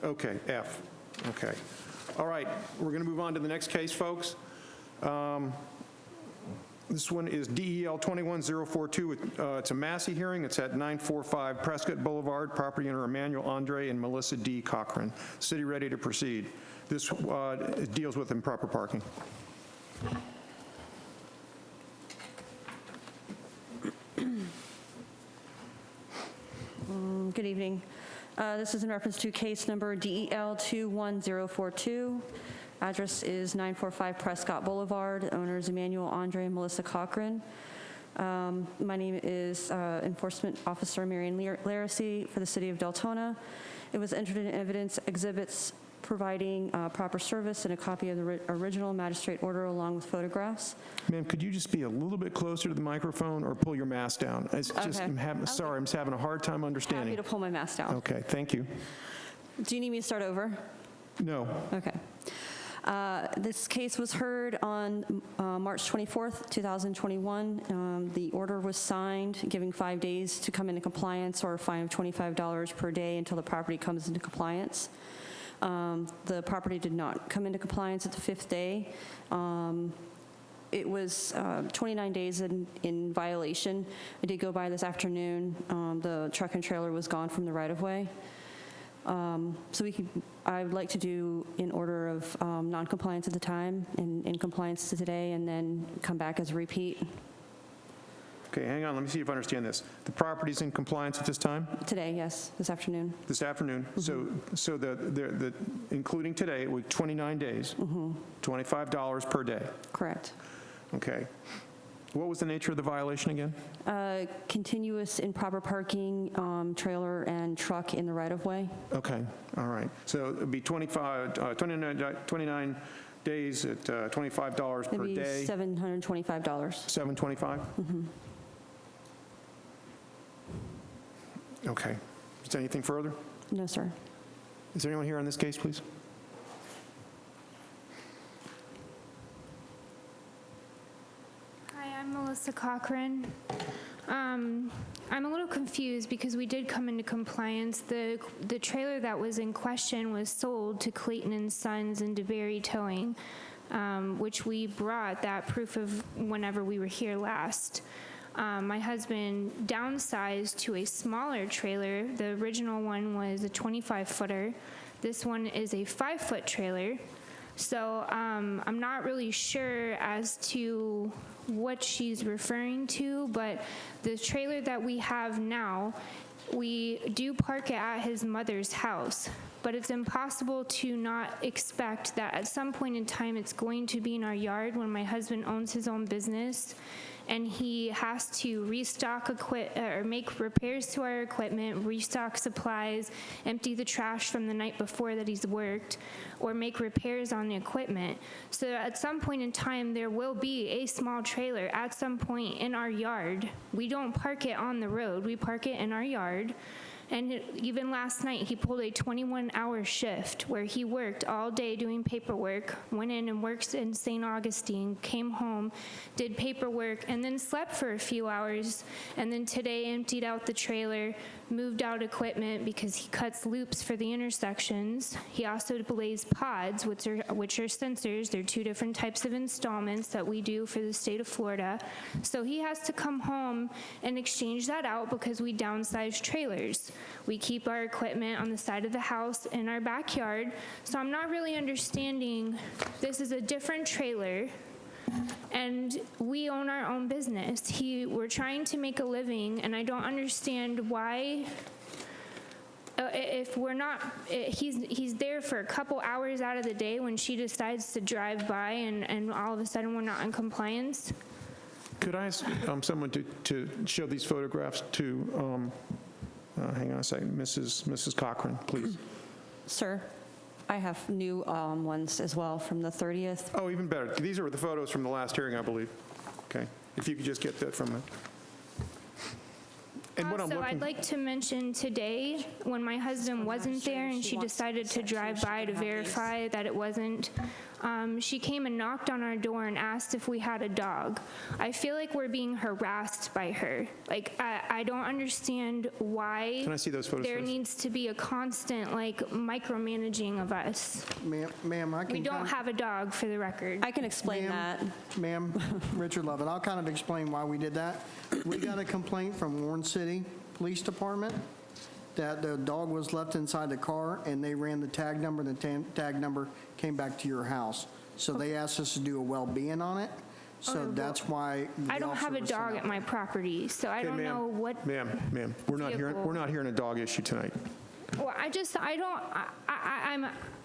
Okay, F, okay. All right, we're going to move on to the next case, folks. This one is DEL 21042. It's a Massey hearing. It's at 945 Prescott Boulevard. Property owner Emmanuel Andre and Melissa D. Cochran. City ready to proceed. This deals with improper parking. Good evening. This is in reference to case number DEL 21042. Address is 945 Prescott Boulevard. Owners Emmanuel Andre and Melissa Cochran. My name is Enforcement Officer Marion Laracy for the City of Deltona. It was entered in evidence exhibits providing proper service and a copy of the original magistrate order along with photographs. Ma'am, could you just be a little bit closer to the microphone or pull your mask down? It's just, Okay. Sorry, I'm just having a hard time understanding. Happy to pull my mask down. Okay, thank you. Do you need me to start over? No. Okay. This case was heard on March 24th, 2021. The order was signed, giving 5 days to come into compliance or a fine of $25 per day until the property comes into compliance. The property did not come into compliance at the 5th day. It was 29 days in violation. I did go by this afternoon. The truck and trailer was gone from the right-of-way. So I would like to do in order of non-compliance at the time and in compliance to today, and then come back as a repeat. Okay, hang on, let me see if I understand this. The property's in compliance at this time? Today, yes, this afternoon. This afternoon? So the including today, it was 29 days? $25 per day? Correct. Okay. What was the nature of the violation again? Continuous improper parking, trailer and truck in the right-of-way. Okay, all right. So it'd be 29 days at $25 per Maybe day? $725. $725? Okay. Is there anything further? No, sir. Is there anyone here on this case, please? Hi, I'm Melissa Cochran. I'm a little confused because we did come into compliance. The trailer that was in question was sold to Clayton and Sons and DeBerry Towing, which we brought that proof of whenever we were here last. My husband downsized to a smaller trailer. The original one was a 25-footer. This one is a 5-foot trailer. So I'm not really sure as to what she's referring to, but the trailer that we have now we do park it at his mother's house, but it's impossible to not expect that at some point in time it's going to be in our yard when my husband owns his own business and he has to restock or make repairs to our equipment, restock supplies, empty the trash from the night before that he's worked, or make repairs on the equipment. So at some point in time, there will be a small trailer at some point in our yard. We don't park it on the road, we park it in our yard. And even last night, he pulled a 21-hour shift where he worked all day doing paperwork, went in and worked in St. Augustine, came home, did paperwork, and then slept for a few hours, and then today emptied out the trailer, moved out equipment because he cuts loops for the intersections. He also blaze pods, which are sensors. They're two different types of installments that we do for the state of Florida. So he has to come home and exchange that out because we downsize trailers. We keep our equipment on the side of the house in our backyard. So I'm not really understanding, this is a different trailer, and we own our own business. We're trying to make a living, and I don't understand why, if we're not, he's there for a couple hours out of the day when she decides to drive by, and all of a sudden we're not in compliance. Could I ask someone to show these photographs to, hang on a second, Mrs. Cochran, please? Sir, I have new ones as well from the 30th. Oh, even better. These are the photos from the last hearing, I believe. Okay. If you could just get that from the... And what I'm Also, looking... I'd like to mention today, when my husband wasn't there and she decided to drive by to verify that it wasn't, she came and knocked on our door and asked if we had a dog. I feel like we're being harassed by her. Like, I don't understand why Can I see those photos there first? needs to be a constant, like, micromanaging of us. Ma'am, I can... We don't have a dog, for the record. I can explain that. Ma'am, Richard Lovett, I'll kind of explain why we did that. We got a complaint from Warren City Police Department that the dog was left inside the car, and they ran the tag number, and the tag number came back to your house. So they asked us to do a well-being on it, so that's why the I don't have a officer was sent dog out. at my property, so I Okay, don't know what. Ma'am, we're not hearing a dog issue tonight. Well,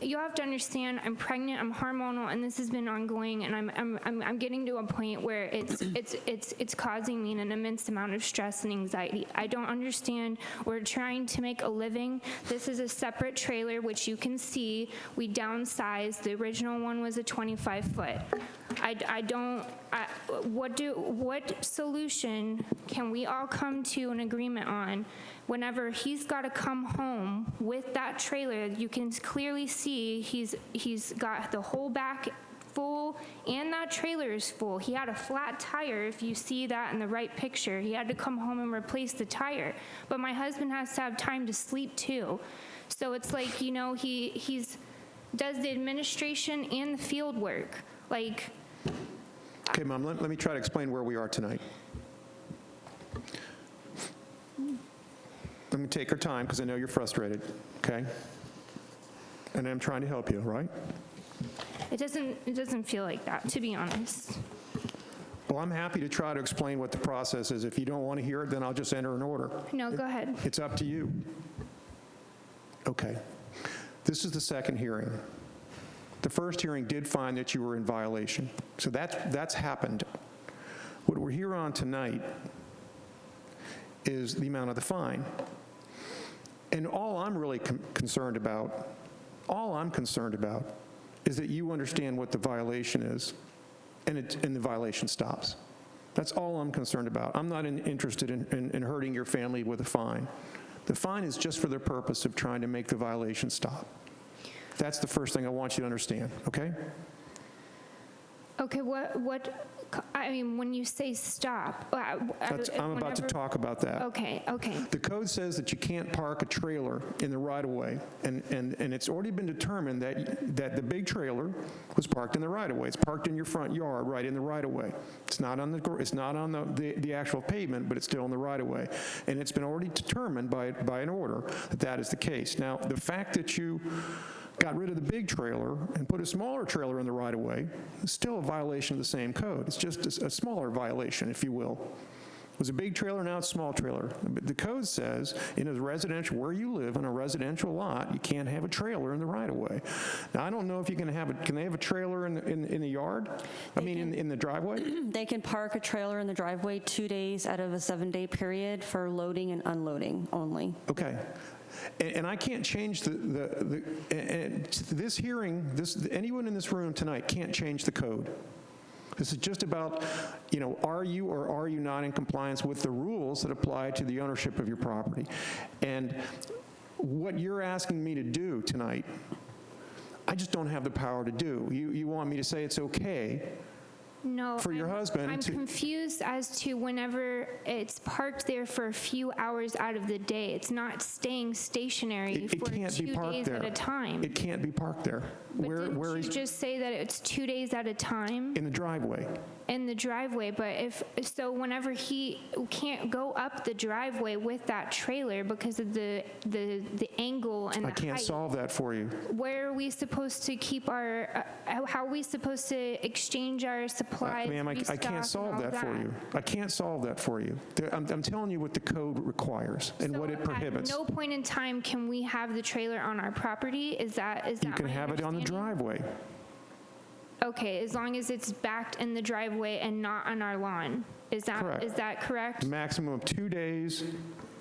you have to understand, I'm pregnant, I'm hormonal, and this has been ongoing, and I'm getting to a point where it's causing me an immense amount of stress and anxiety. I don't understand. We're trying to make a living. This is a separate trailer, which you can see. We downsized. The original one was a 25-foot. What solution can we all come to an agreement on whenever he's got to come home with that trailer? You can clearly see he's got the whole back full and that trailer is full. He had a flat tire, if you see that in the right picture. He had to come home and replace the tire. But my husband has to have time to sleep too. So it's like, you know, he's does the administration and the field work. Like, Okay, Mom, let me try to explain where we are tonight. Let me take our time, because I know you're frustrated, okay? And I'm trying to help you, right? it doesn't feel like that, to be honest. Well, I'm happy to try to explain what the process is. If you don't want to hear it, then I'll just enter an order. No, go ahead. It's up to you. Okay. This is the second hearing. The first hearing did find that you were in violation. So that's happened. What we're here on tonight is the amount of the fine. And all I'm really concerned about is that you understand what the violation is and the violation stops. That's all I'm concerned about. I'm not interested in hurting your family with a fine. The fine is just for the purpose of trying to make the violation stop. That's the first thing I want you to understand, okay? Okay, I mean, when you say stop, I'm about to talk about that. Okay. The code says that you can't park a trailer in the right-of-way, and it's already been determined that the big trailer was parked in the right-of-way. It's parked in your front yard, right in the right-of-way. It's not on the actual pavement, but it's still in the right-of-way. And it's been already determined by an order that is the case. Now, the fact that you got rid of the big trailer and put a smaller trailer in the right-of-way is still a violation of the same code. It's just a smaller violation, if you will. was a big trailer, now it's a small trailer. But the code says in a residential, where you live on a residential lot, you can't have a trailer in the right-of-way. Now, I don't know if you can have can they have a trailer in the yard? I mean, in the driveway? They can park a trailer in the driveway 2 days out of a 7-day period for loading and unloading only. Okay. And I can't change this hearing, anyone in this room tonight can't change the code. This is just about, are you or are you not in compliance with the rules that apply to the ownership of your property? And what you're asking me to do tonight, I just don't have the power to do. You want me to say it's okay No, for your husband I'm to... confused as to whenever it's parked there for a few hours out of the day. It's not staying stationary It for can't be 2 parked days there. at a time. It can't be parked there. But Where didn't is you just say that it's 2 days at a time in the driveway? in the driveway? But so whenever he can't go up the driveway with that trailer because of the angle and the I can't height, solve that for you. where are we supposed to keep our, how are we supposed to exchange our supplies? Ma'am, I restock, can't and solve all that for you. I can't solve that for you. I'm telling you what the code requires and what it prohibits. At no point in time can we have the trailer on our property? Is that You can my have it on the understanding? driveway. Okay, as long as it's backed in the driveway and not on our lawn. Is Correct. that correct? Maximum of 2 days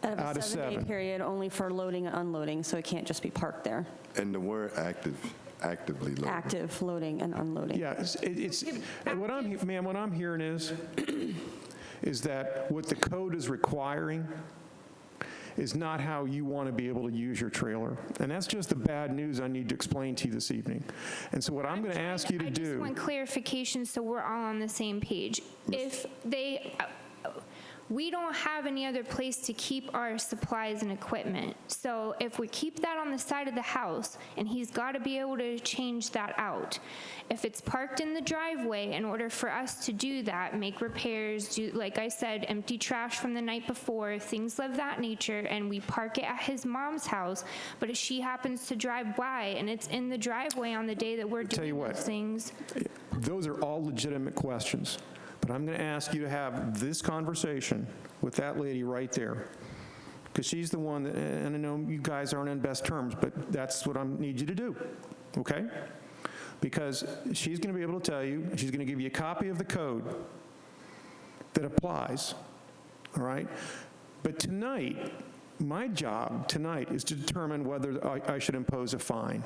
Out out of a of 7-day 7. period, only for loading and unloading, so it can't just be parked there. And the word actively loaded. Active loading and unloading. Yeah, ma'am, what I'm hearing is that what the code is requiring is not how you want to be able to use your trailer. And that's just the bad news I need to explain to you this evening. And so what I'm going to ask you to I just do... want clarification so we're all on the same page. If we don't have any other place to keep our supplies and equipment. So if we keep that on the side of the house, and he's got to be able to change that out. If it's parked in the driveway, in order for us to do that, make repairs, do, like I said, empty trash from the night before, things of that nature, and we park it at his mom's house, but if she happens to drive by and it's in the driveway on the day that we're Tell you doing what. those things. Those are all legitimate questions, but I'm going to ask you to have this conversation with that lady right there, because she's the one that, and I know you guys aren't in best terms, but that's what I need you to do, okay? Because she's going to be able to tell you, she's going to give you a copy of the code that applies, all right? But tonight, my job tonight is to determine whether I should impose a fine.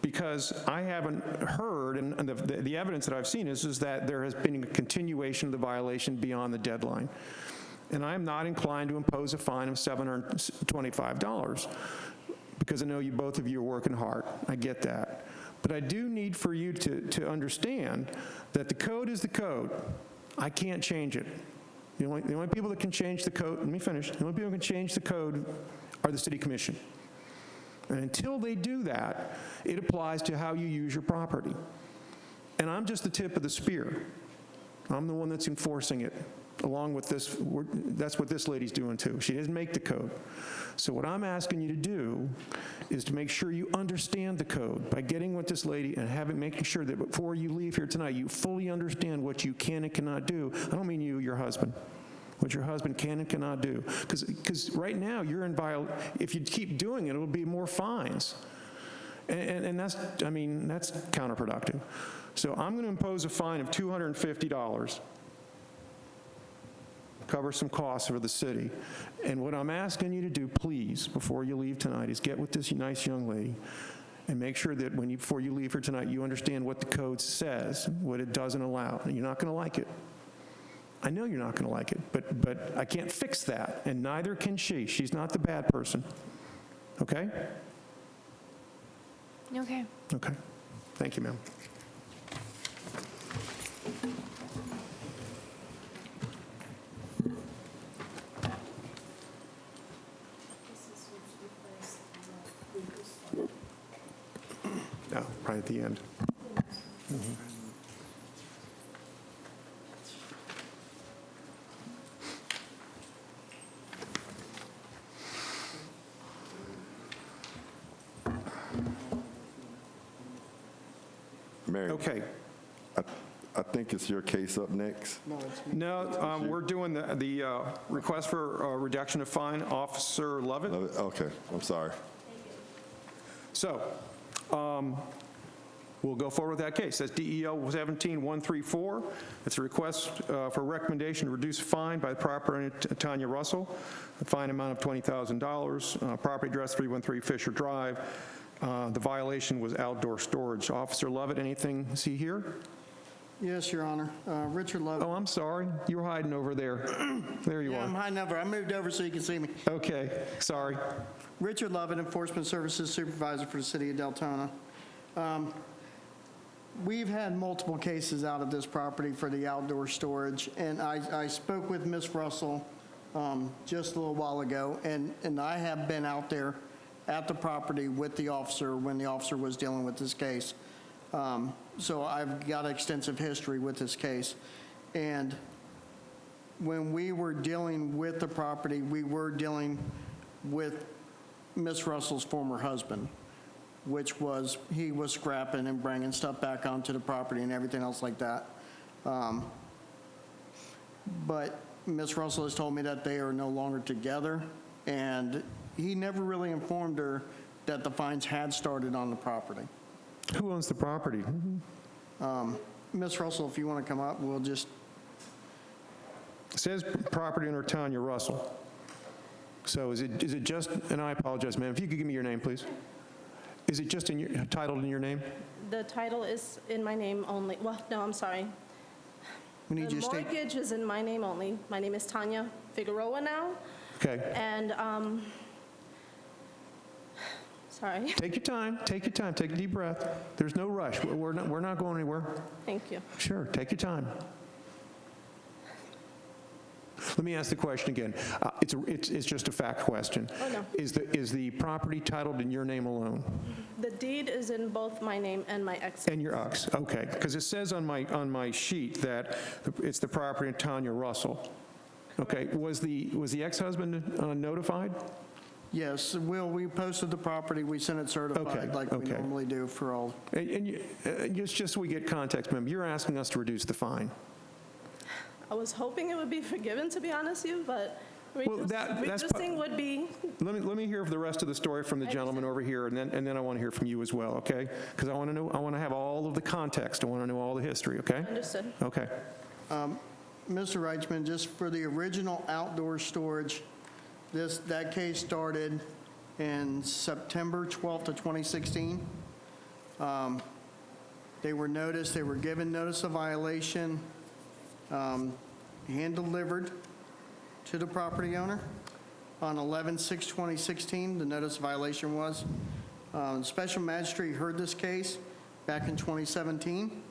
Because I haven't heard, and the evidence that I've seen is that there has been a continuation of the violation beyond the deadline. And I'm not inclined to impose a fine of $725, because I know both of you are working hard. I get that. But I do need for you to understand that the code is the code. I can't change it. The only people that can change the code, let me finish, the only people who can change the code are the city commission. And until they do that, it applies to how you use your property. And I'm just the tip of the spear. I'm the one that's enforcing it, along with this. That's what this lady's doing too. She doesn't make the code. So what I'm asking you to do is to make sure you understand the code by getting with this lady and making sure that before you leave here tonight, you fully understand what you can and cannot do. I don't mean you, your husband. What your husband can and cannot do. Because right now, you're in violation. If you keep doing it, it'll be more fines. And that's counterproductive. So I'm going to impose a fine of $250, cover some costs for the city. And what I'm asking you to do, please, before you leave tonight, is get with this nice young lady and make sure that before you leave here tonight, you understand what the code says, what it doesn't allow. And you're not going to like it. I know you're not going to like it, but I can't fix that, and neither can she. She's not the bad person. Okay? Okay. Okay. Thank you, ma'am. No, right at the end. Mhm. Mary, Okay. I think it's your case up next. No, it's me. No, we're doing the request for reduction of fine, Officer Lovett. Okay, I'm sorry. So, we'll go forward with that case. That's DEO 17134. It's a request for recommendation to reduce fine by the property owner Tanya Russell. The fine amount of $20,000. Property address 313 Fisher Drive. The violation was outdoor storage. Officer Lovett, anything see here? Yes, Your Honor. Richard Love. Oh, I'm sorry. You were hiding over there. There you Yeah, I'm are. hiding over. I moved over so you can see me. Okay, sorry. Richard Lovett, Enforcement Services Supervisor for the City of Deltona. We've had multiple cases out of this property for the outdoor storage, and I spoke with Ms. Russell just a little while ago, and I have been out there at the property with the officer when the officer was dealing with this case. So I've got extensive history with this case. And when we were dealing with the property, we were dealing with Ms. Russell's former husband, which was, he was scrapping and bringing stuff back onto the property and everything else like that. But Ms. Russell has told me that they are no longer together, and he never really informed her that the fines had started on the property. Who owns the property? Ms. Russell, if you want to come up, we'll just, It says property owner Tanya Russell. So is it just, and I apologize, ma'am, if you could give me your name, please. Is it just titled in your name? The title is in my name only. Well, no, I'm sorry. we need The you to state. mortgage is in my name only. My name is Tanya Figueroa now, Okay. and, sorry, Take your time, take a deep breath. There's no rush. We're not going anywhere. thank you. Sure, take your time. Let me ask the question again. It's just a fact question. Oh, no. Is the property titled in your name alone? The deed is in both my name and my ex. And your ex, okay. Because it says on my sheet that it's the property of Tanya Russell. Okay, was the ex-husband notified? Yes, we posted the property, we sent it certified Okay, like we okay. normally do for all. And just so we get context, ma'am, you're asking us to reduce the fine. I was hoping it would be forgiven, to be honest with you, but Well, that's reducing would be, Let me hear the rest of the story from the gentleman over here, and then I want to hear from you as well, okay? Because I want to have all of the context. I want to know all the history, okay? understood. Okay. Mr. Reichman, just for the original outdoor storage, that case started in September 12th of 2016. They were noticed, they were given notice of violation, hand-delivered to the property owner on 11/6/2016, the notice of violation was. Special Magistrate heard this case back in 2017.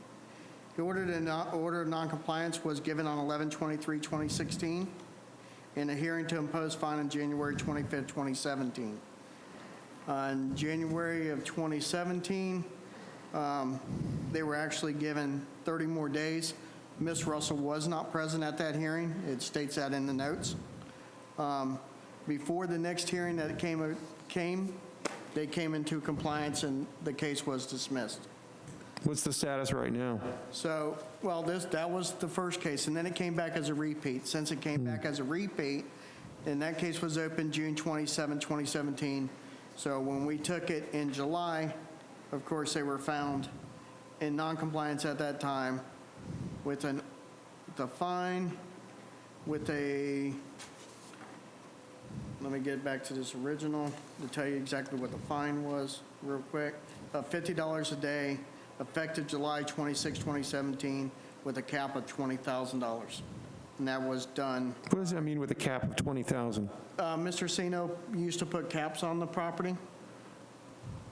The order of noncompliance was given on 11/23/2016, and a hearing to impose fine on January 25th, 2017. In January of 2017, they were actually given 30 more days. Ms. Russell was not present at that hearing. It states that in the notes. Before the next hearing that they came into compliance and the case was dismissed. What's the status right now? So, well, that was the first case, and then it came back as a repeat. Since it came back as a repeat, and that case was opened June 27, 2017. So when we took it in July, of course, they were found in noncompliance at that time with the fine, with a, let me get back to this original to tell you exactly what the fine was real quick. $50 a day, effective July 26, 2017, with a cap of $20,000. And that was done. What does that mean with a cap of 20,000? Mr. Sino used to put caps on the property.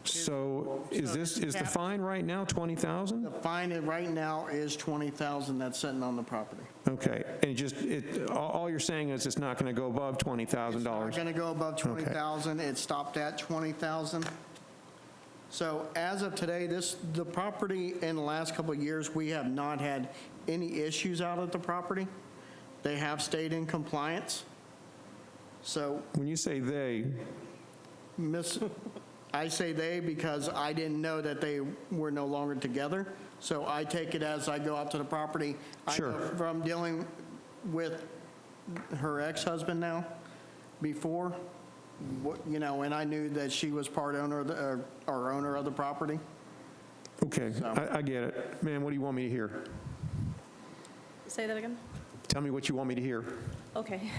So is the fine right now 20,000? The fine right now is $20,000 that's sitting on the property. Okay, and all you're saying is it's not going to go above $20,000? It's not going to go above $20,000. It stopped at $20,000. So as of today, the property in the last couple of years, we have not had any issues out at the property. They have stayed in compliance. So When you say they, I say they because I didn't know that they were no longer together, so I take it as I go out to the property. Sure. I know from dealing with her ex-husband now, before, you know, and I knew that she was part owner of the, or owner of the property. Okay, I get it. Ma'am, what do you want me to hear? Say that again? Tell me what you want me to hear. Okay.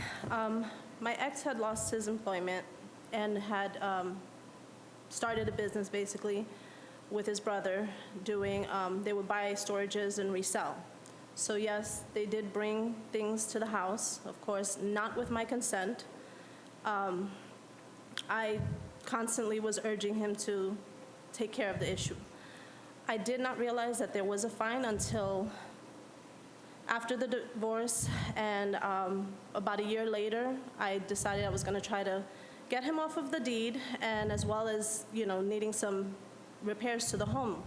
My ex had lost his employment and had started a business basically with his brother doing, they would buy storages and resell. So yes, they did bring things to the house, of course, not with my consent. I constantly was urging him to take care of the issue. I did not realize that there was a fine until after the divorce, and about a year later, I decided I was going to try to get him off of the deed, and as well as, you know, needing some repairs to the home,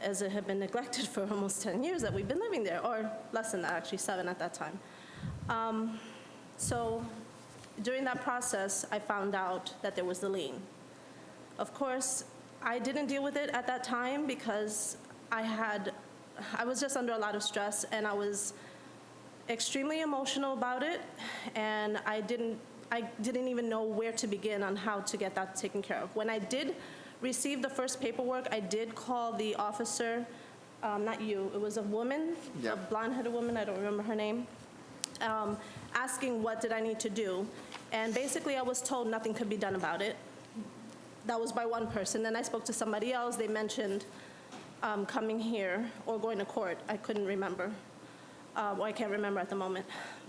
as it had been neglected for almost 10 years that we've been living there, or less than that, actually 7 at that time. So during that process, I found out that there was the lien. Of course, I didn't deal with it at that time because I was just under a lot of stress, and I was extremely emotional about it, and I didn't even know where to begin on how to get that taken care of. When I did receive the first paperwork, I did call the officer, not you, it was a woman, a blonde-headed woman, I don't remember her name, asking what did I need to do. And basically I was told nothing could be done about it. That was by one person. Then I spoke to somebody else. They mentioned coming here or going to court. I couldn't remember, or I can't remember at the moment.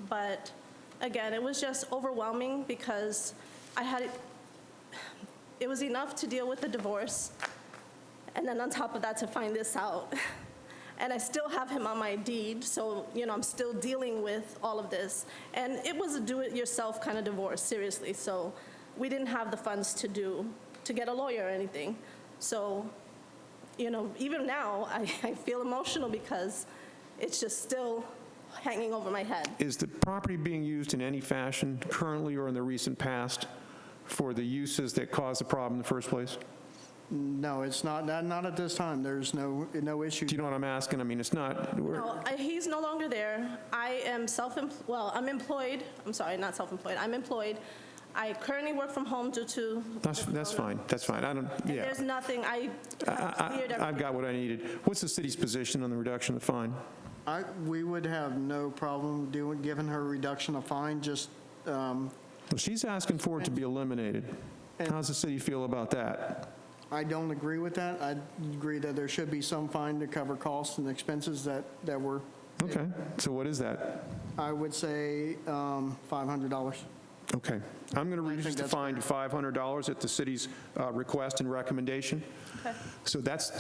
But again, it was just overwhelming because it was enough to deal with the divorce, and then on top of that to find this out. And I still have him on my deed, so, you know, I'm still dealing with all of this. And it was a do-it-yourself kind of divorce, seriously. So we didn't have the funds to get a lawyer or anything. So, you know, even now, I feel emotional because it's just still hanging over my head. Is the property being used in any fashion currently or in the recent past for the uses that caused the problem in the first place? No, it's not at this time. There's no issue. Do you know what I'm asking? I mean, it's not. No, he's no longer there. I am I'm employed. I'm sorry, not self-employed. I'm employed. I currently work from home due to... That's fine. That's fine. I don't, yeah. There's nothing. I've got what I needed. What's the city's position on the reduction of the fine? We would have no problem giving her a reduction of fine, just... Well, she's asking for it to be eliminated. How does the city feel about that? I don't agree with that. I agree that there should be some fine to cover costs and expenses that were... Okay. So what is that? I would say $500. Okay. I'm going to reduce the fine to $500 at the city's request and recommendation. Okay. So that's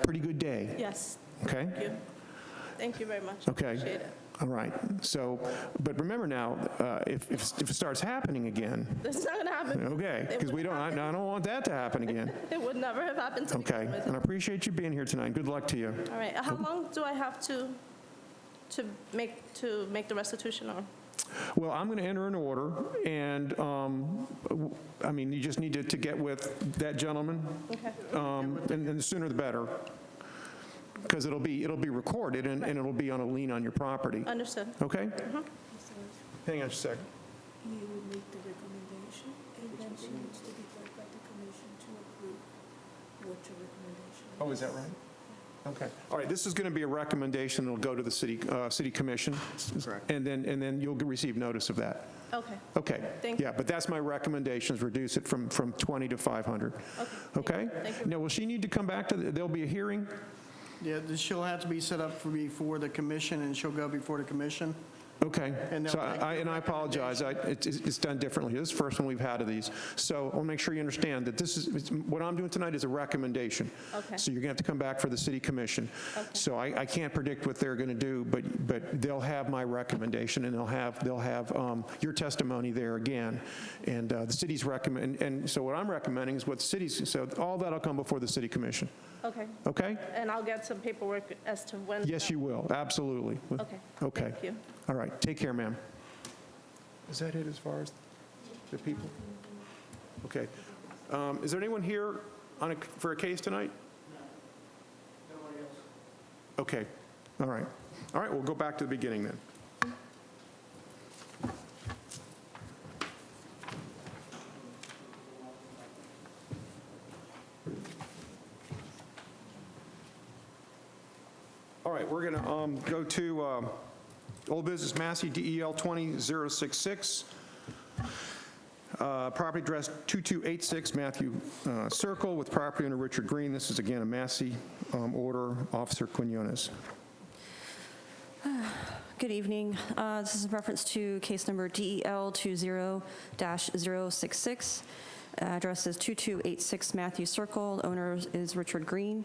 pretty good day. Yes. Okay? Thank you. Thank you very much. Okay. Appreciate it. All right. So, but remember now, if it starts happening again, This is not going to happen. okay, because I don't want that to happen again. It would never have happened to me. Okay. And I appreciate you being here tonight. Good luck to you. All right. How long do I have to make the restitution? Or Well, I'm going to enter an order, and, I mean, you just need to get with that gentleman, okay. and the sooner the better, because it'll be recorded, and it'll be on a lien on your property. Understood. Okay? Hang on just a second. He will make the recommendation, and then it needs to be heard by the commission to approve what your recommendation is. Oh, is that right? Okay. All right, this is going to be a recommendation. It'll go to the city commission. Correct. And then you'll receive notice of that. Okay. Okay. Thank you. Yeah, but that's my recommendation, is reduce it from 20 to 500. Okay? Thank you. Now, will she need to come back there'll be a hearing? Yeah, she'll have to be set up before the commission, and she'll go before the commission. Okay. And they'll So make I apologize. It's done differently. This is the first one we've had of these. So I want to make sure you understand that what I'm doing tonight is a recommendation. Okay. So you're going to have to come back for the city commission. Okay. So I can't predict what they're going to do, but they'll have my recommendation, and they'll have your testimony there again. And the city's recommend. And so what I'm recommending is what the city's. So all that'll come before the city commission. Okay. Okay. And I'll get some paperwork as to when. Yes, you will. Absolutely. Okay. Okay. Thank you. All right, take care, ma'am. Is that it as far as the people? Okay. Is there anyone here for a case tonight? No. Nobody else. Okay, all right. All right, we'll go back to the beginning then. All right, we're going to go to Old Business Massey, DEL 20066. Property address 2286 Matthew Circle with property owner Richard Green. This is again a Massey order. Officer Quinones. Good evening. This is in reference to case number DEL 20-066. Address is 2286 Matthew Circle. Owner is Richard Green.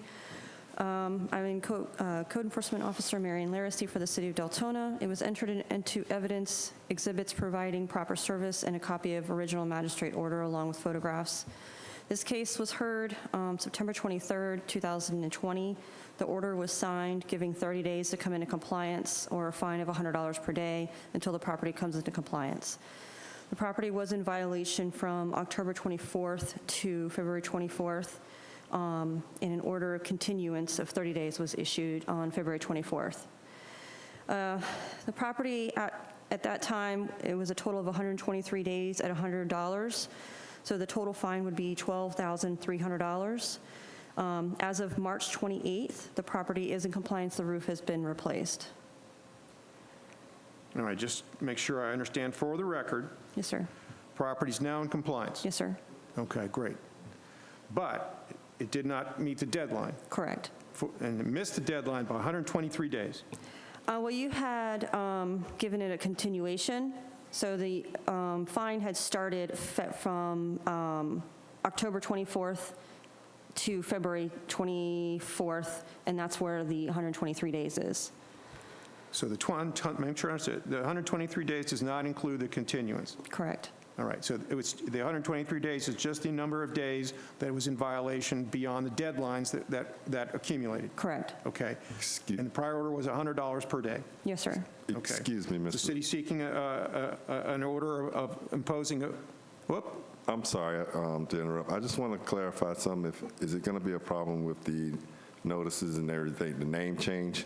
I'm in Code Enforcement Officer Marion Larrasty for the City of Deltona. It was entered into evidence, exhibits providing proper service, and a copy of original magistrate order along with photographs. This case was heard September 23rd, 2020. The order was signed, giving 30 days to come into compliance or a fine of $100 per day until the property comes into compliance. The property was in violation from October 24th to February 24th. And an order of continuance of 30 days was issued on February 24th. The property at that time, it was a total of 123 days at $100. So the total fine would be $12,300. As of March 28th, the property is in compliance. The roof has been replaced. All right, just make sure I understand for the record. Yes, sir. Property's now in compliance. Yes, sir. Okay, great. But it did not meet the deadline. Correct. And it missed the deadline by 123 days. Well, you had given it a continuation. So the fine had started from October 24th to February 24th, and that's where the 123 days is. So make sure I understand, the 123 days does not include the continuance. Correct. All right, so it was, the 123 days is just the number of days that it was in violation beyond the deadlines that accumulated. Correct. Okay. And the prior order was $100 per day. Yes, sir. Okay. Excuse me, Mr. The city seeking an order of imposing a, whoop, I'm sorry to interrupt. I just want to clarify something. Is it going to be a problem with the notices and everything, the name change?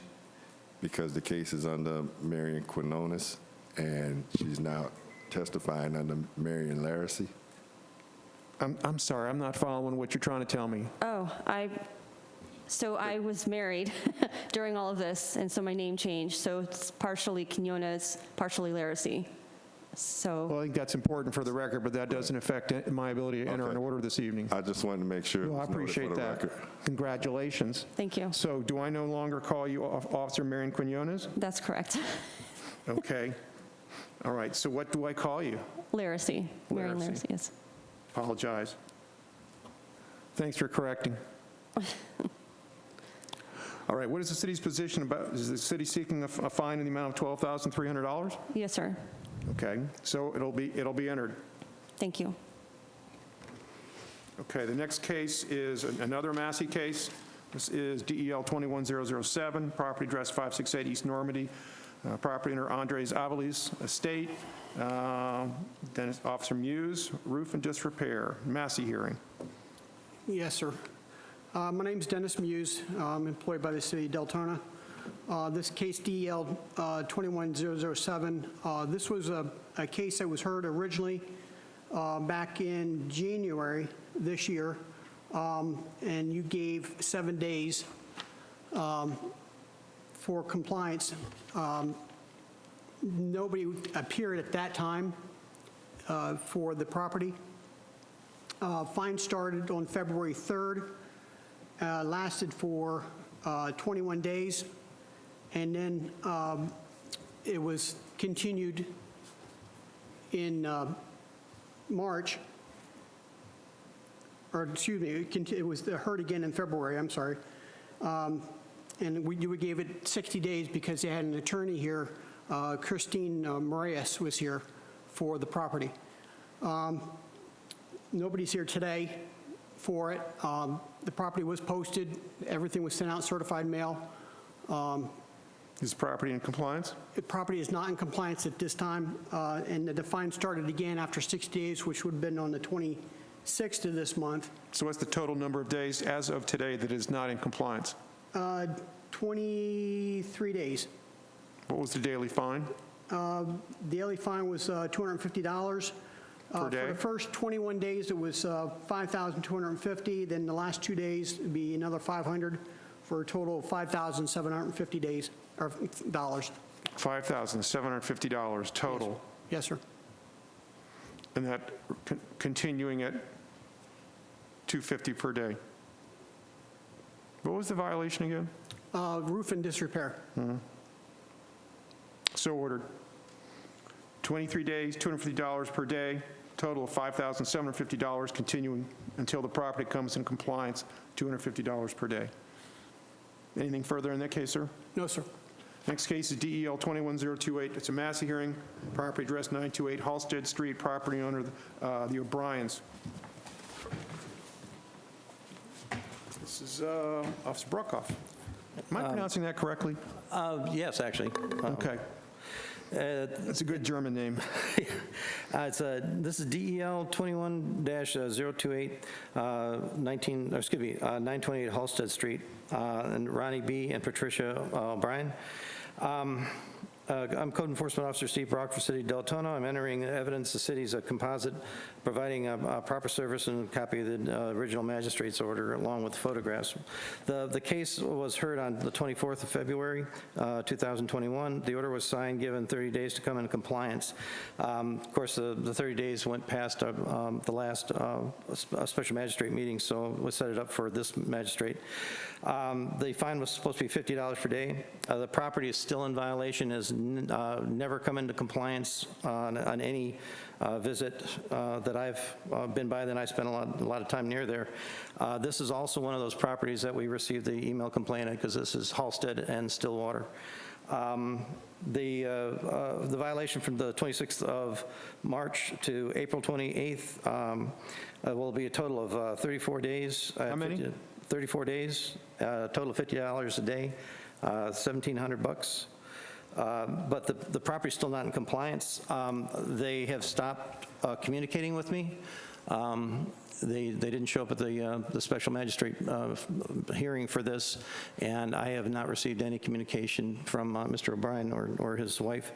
Because the case is under Marion Quinones, and she's now testifying under Marion Larrasty. I'm sorry, I'm not following what you're trying to tell me. Oh, so I was married during all of this, and so my name changed. So it's partially Quinones, partially Larrasty. So. Well, I think that's important for the record, but that doesn't affect my ability to enter an order this evening. I just wanted to make sure. Well, I appreciate that. Congratulations. Thank you. So do I no longer call you Officer Marion Quinones? That's correct. Okay. All right, so what do I call you? Larrasty. Marion Larrasty, yes. Apologize. Thanks for correcting. All right, what is the city's position about, is the city seeking a fine in the amount of $12,300? Yes, sir. Okay, so it'll be entered. Thank you. Okay, the next case is another Massey case. This is DEL 21007, property address 568 East Normandy. Property owner Andres Avalis Estate. Then Officer Muse, roof and disrepair. Massey hearing. Yes, sir. My name is Dennis Muse. I'm employed by the City of Deltona. This case, DEL 21007, this was a case that was heard originally back in January this year, and you gave 7 days for compliance. Nobody appeared at that time for the property. Fine started on February 3rd, lasted for 21 days, and then it was continued in March, or excuse me, it was heard again in February, I'm sorry. And we gave it 60 days because they had an attorney here, Christine Moraes was here for the property. Nobody's here today for it. The property was posted, everything was sent out certified mail. Is the property in compliance? The property is not in compliance at this time, and the fine started again after 6 days, which would have been on the 6th of this month. So what's the total number of days as of today that is not in compliance? 23 days. What was the daily fine? Daily fine was $250. Per day? For the first 21 days, it was $5,250. Then the last 2 days would be another $500 for a total of $5,750 days or dollars. $5,750 total. Yes, sir. And that continuing at $250 per day. What was the violation again? Roof and disrepair. So ordered. 23 days, $250 per day, total of $5,750, continuing until the property comes in compliance, $250 per day. Anything further in that case, sir? No, sir. Next case is DEL 21028. It's a Massey hearing, property address 928 Halsted Street, property owner, the O'Briens. This is Officer Broekhoff. Am I pronouncing that correctly? Yes, actually. Okay. That's a good German name. This is DEL 21-028, 928 Halsted Street, and Ronnie B. and Patricia O'Brien. I'm Code Enforcement Officer Steve Brock for City of Deltona. I'm entering evidence the city's a composite providing a proper service and a copy of the original magistrate's order along with photographs. The case was heard on the 24th of February, 2021. The order was signed, given 30 days to come into compliance. Of course, the 30 days went past the last special magistrate meeting, so we set it up for this magistrate. The fine was supposed to be $50 per day. The property is still in violation, has never come into compliance on any visit that I've been by. Then I spent a lot of time near there. This is also one of those properties that we received the email complaint at, because this is Halsted and Stillwater. The violation from the 26th of March to April 28th will be a total of 34 days. How many? 34 days, total of $50 a day, $1,700. But the property's still not in compliance. They have stopped communicating with me. They didn't show up at the special magistrate hearing for this, and I have not received any communication from Mr. O'Brien or his wife.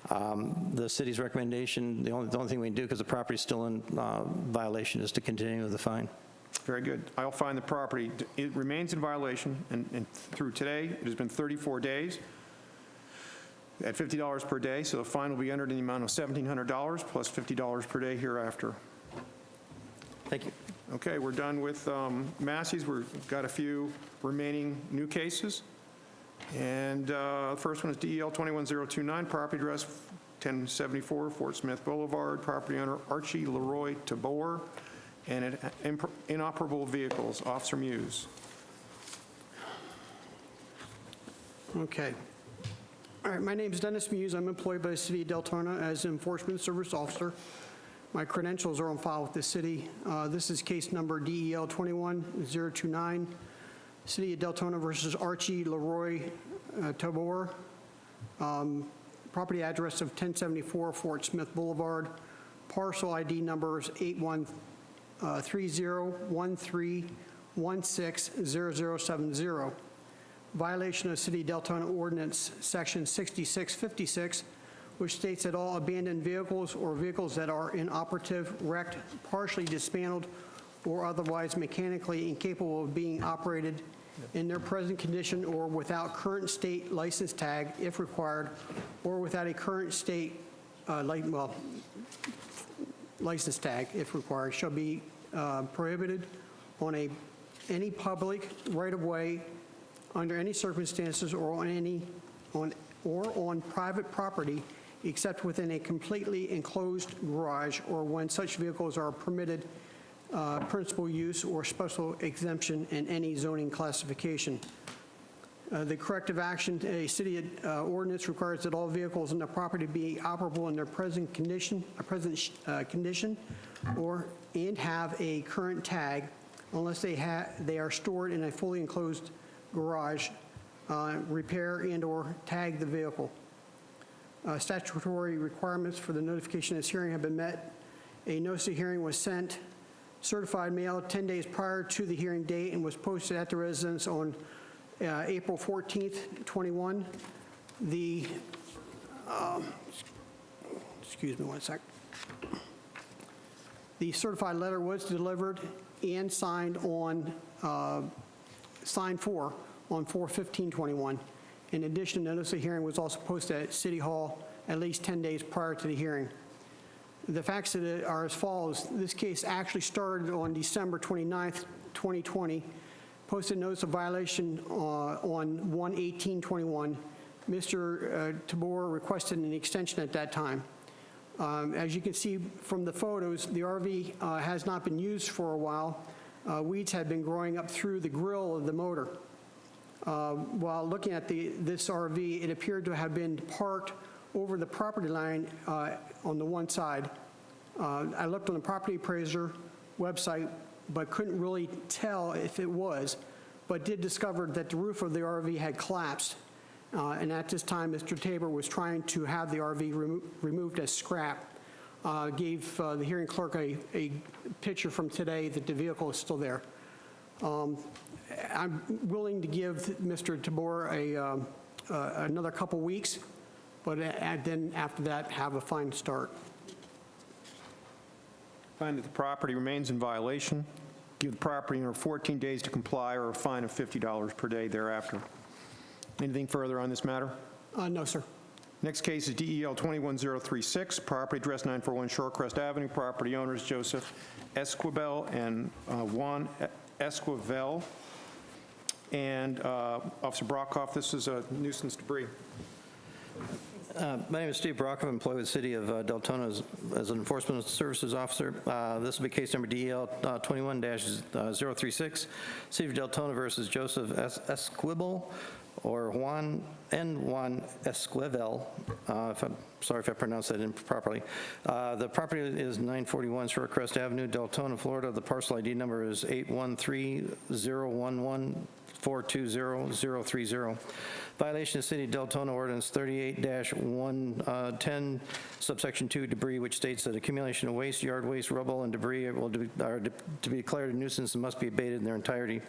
The city's recommendation, the only thing we can do, because the property's still in violation, is to continue with the fine. Very good. I'll find the property. It remains in violation, and through today, it has been 34 days at $50 per day, so the fine will be entered in the amount of $1,700 plus $50 per day hereafter. Thank you. Okay, we're done with Massey's. We've got a few remaining new cases. And the first one is DEL 21029, property address 1074 Fort Smith Boulevard, property owner Archie Leroy Tabor, and inoperable vehicles. Officer Muse. Okay. All right, my name is Dennis Muse. I'm employed by the City of Deltona as an Enforcement Service Officer. My credentials are on file with the city. This is case number DEL 21029, City of Deltona versus Archie Leroy Tabor. Property address of 1074 Fort Smith Boulevard. Parcel ID numbers 813013160070. Violation of City of Deltona Ordinance Section 6656, which states that all abandoned vehicles or vehicles that are inoperative, wrecked, partially dismantled, or otherwise mechanically incapable of being operated in their present condition or without current state license tag, if required, or without a current state license tag, if required, shall be prohibited on any public right-of-way under any circumstances or on private property except within a completely enclosed garage or when such vehicles are permitted principal use or special exemption in any zoning classification. The corrective action, a city ordinance requires that all vehicles in the property be operable in their present condition, and have a current tag unless they are stored in a fully enclosed garage, repair and or tag the vehicle. Statutory requirements for the notification of this hearing have been met. A notice of hearing was sent certified mail 10 days prior to the hearing date and was posted at the residence on April 14th, 21. The, excuse me one sec. The certified letter was delivered and signed on, signed for on 4/15/21. In addition, notice of hearing was also posted at City Hall at least 10 days prior to the hearing. The facts of it are as follows. This case actually started on December 29th, 2020. Posted notice of violation on 1/18/21. Mr. Tabor requested an extension at that time. As you can see from the photos, the RV has not been used for a while. Weeds had been growing up through the grill of the motor. While looking at this RV, it appeared to have been parked over the property line on the one side. I looked on the property appraiser website, but couldn't really tell if it was, but did discover that the roof of the RV had collapsed. And at this time, Mr. Tabor was trying to have the RV removed as scrap. Gave the hearing clerk a picture from today that the vehicle is still there. I'm willing to give Mr. Tabor another couple weeks, but then after that, have a fine start. Find that the property remains in violation. Give the property owner 14 days to comply or a fine of $50 per day thereafter. Anything further on this matter? No, sir. Next case is DEL 21036, property address 941 Shorecrest Avenue. Property owners Joseph Esquivel and Juan Esquivel. And Officer Brockhoff, this is a nuisance debris. My name is Steve Brockhoff, employee with the City of Deltona as an Enforcement Services Officer. This will be case number DEL 21-036, City of Deltona versus Joseph Esquivel or Juan Esquivel. I'm sorry if I pronounced that improperly. The property is 941 Shorecrest Avenue, Deltona, Florida. The parcel ID number is 813-011-420-030. Violation of City of Deltona Ordinance 38-110, subsection 2, debris, which states that accumulation of waste, yard waste, rubble, and debris are to be declared a nuisance and must be abated in their entirety.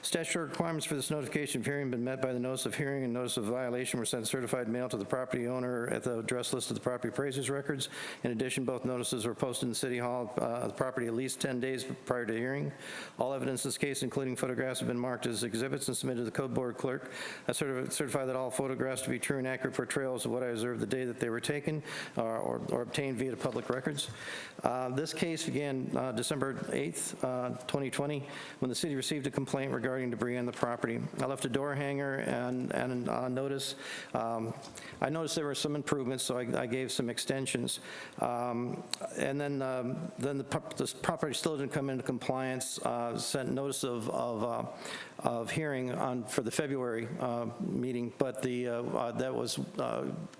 Statutory requirements for this notification of hearing have been met by the notice of hearing and notice of violation were sent certified mail to the property owner at the address list of the property appraiser's records. In addition, both notices were posted in City Hall of the property at least 10 days prior to hearing. All evidence in this case, including photographs, have been marked as exhibits and submitted to the code board clerk. I certify that all photographs to be true and accurate portrayals of what I observed the day that they were taken or obtained via the public records. This case began December 8th, 2020, when the city received a complaint regarding debris on the property. I left a door hanger and notice. I noticed there were some improvements, so I gave some extensions. And then this property still didn't come into compliance. Sent notice of hearing for the February meeting, but that was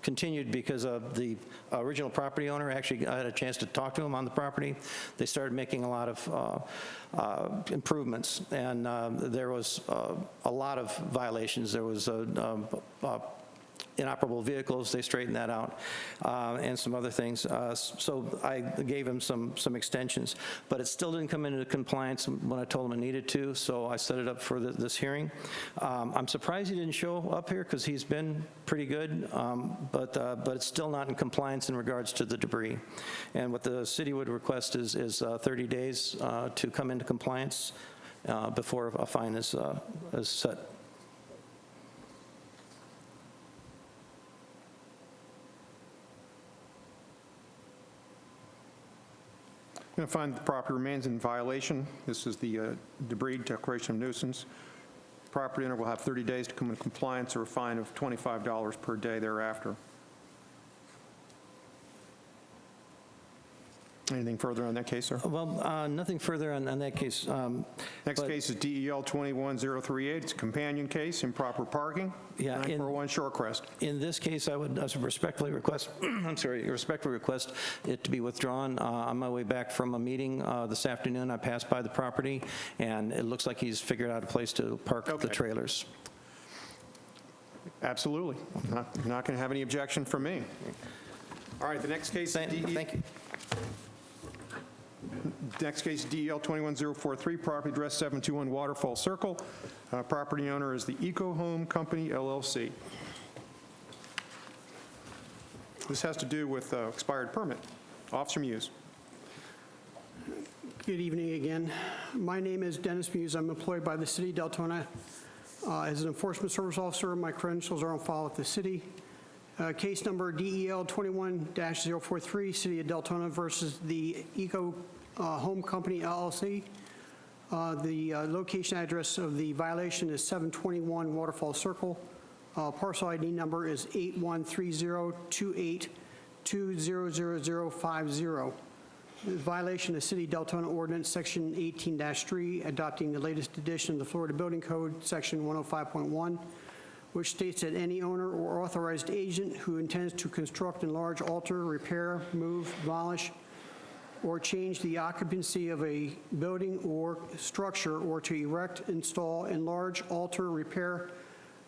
continued because of the original property owner. Actually, I had a chance to talk to him on the property. They started making a lot of improvements, and there was a lot of violations. There was inoperable vehicles, they straightened that out, and some other things. So I gave him some extensions, but it still didn't come into compliance when I told him it needed to, so I set it up for this hearing. I'm surprised he didn't show up here because he's been pretty good, but it's still not in compliance in regards to the debris. And what the city would request is 30 days to come into compliance before a fine is set. I'm going to find the property remains in violation. This is the debris declaration of nuisance. Property owner will have 30 days to come into compliance or a fine of $25 per day thereafter. Anything further on that case, sir? Well, nothing further on that case. Next case is DEL 21038. It's a companion case, improper parking. Yeah, 941 Shorecrest. In this case, I would respectfully request, respectfully request it to be withdrawn. On my way back from a meeting this afternoon, I passed by the property, and it looks like he's figured out a place to park the trailers. Absolutely. Not going to have any objection from me. All right, the next case is Thank you. Next case, DEL 21043, property address 721 Waterfall Circle. Property owner is the Eco Home Company, LLC. This has to do with expired permit. Officer Muse. Good evening again. My name is Dennis Muse. I'm employed by the City of Deltona as an enforcement service officer. My credentials are on file with the city. Case number DEL 21-043, City of Deltona versus the Eco Home Company, LLC. The location address of the violation is 721 Waterfall Circle. Parcel ID number is 813028200050. The violation of City of Deltona Ordinance, Section 18-3, adopting the latest edition of the Florida Building Code, Section 105.1, which states that any owner or authorized agent who intends to construct, enlarge, alter, repair, move, demolish, or change the occupancy of a building or structure, or to erect, install, enlarge, alter, repair,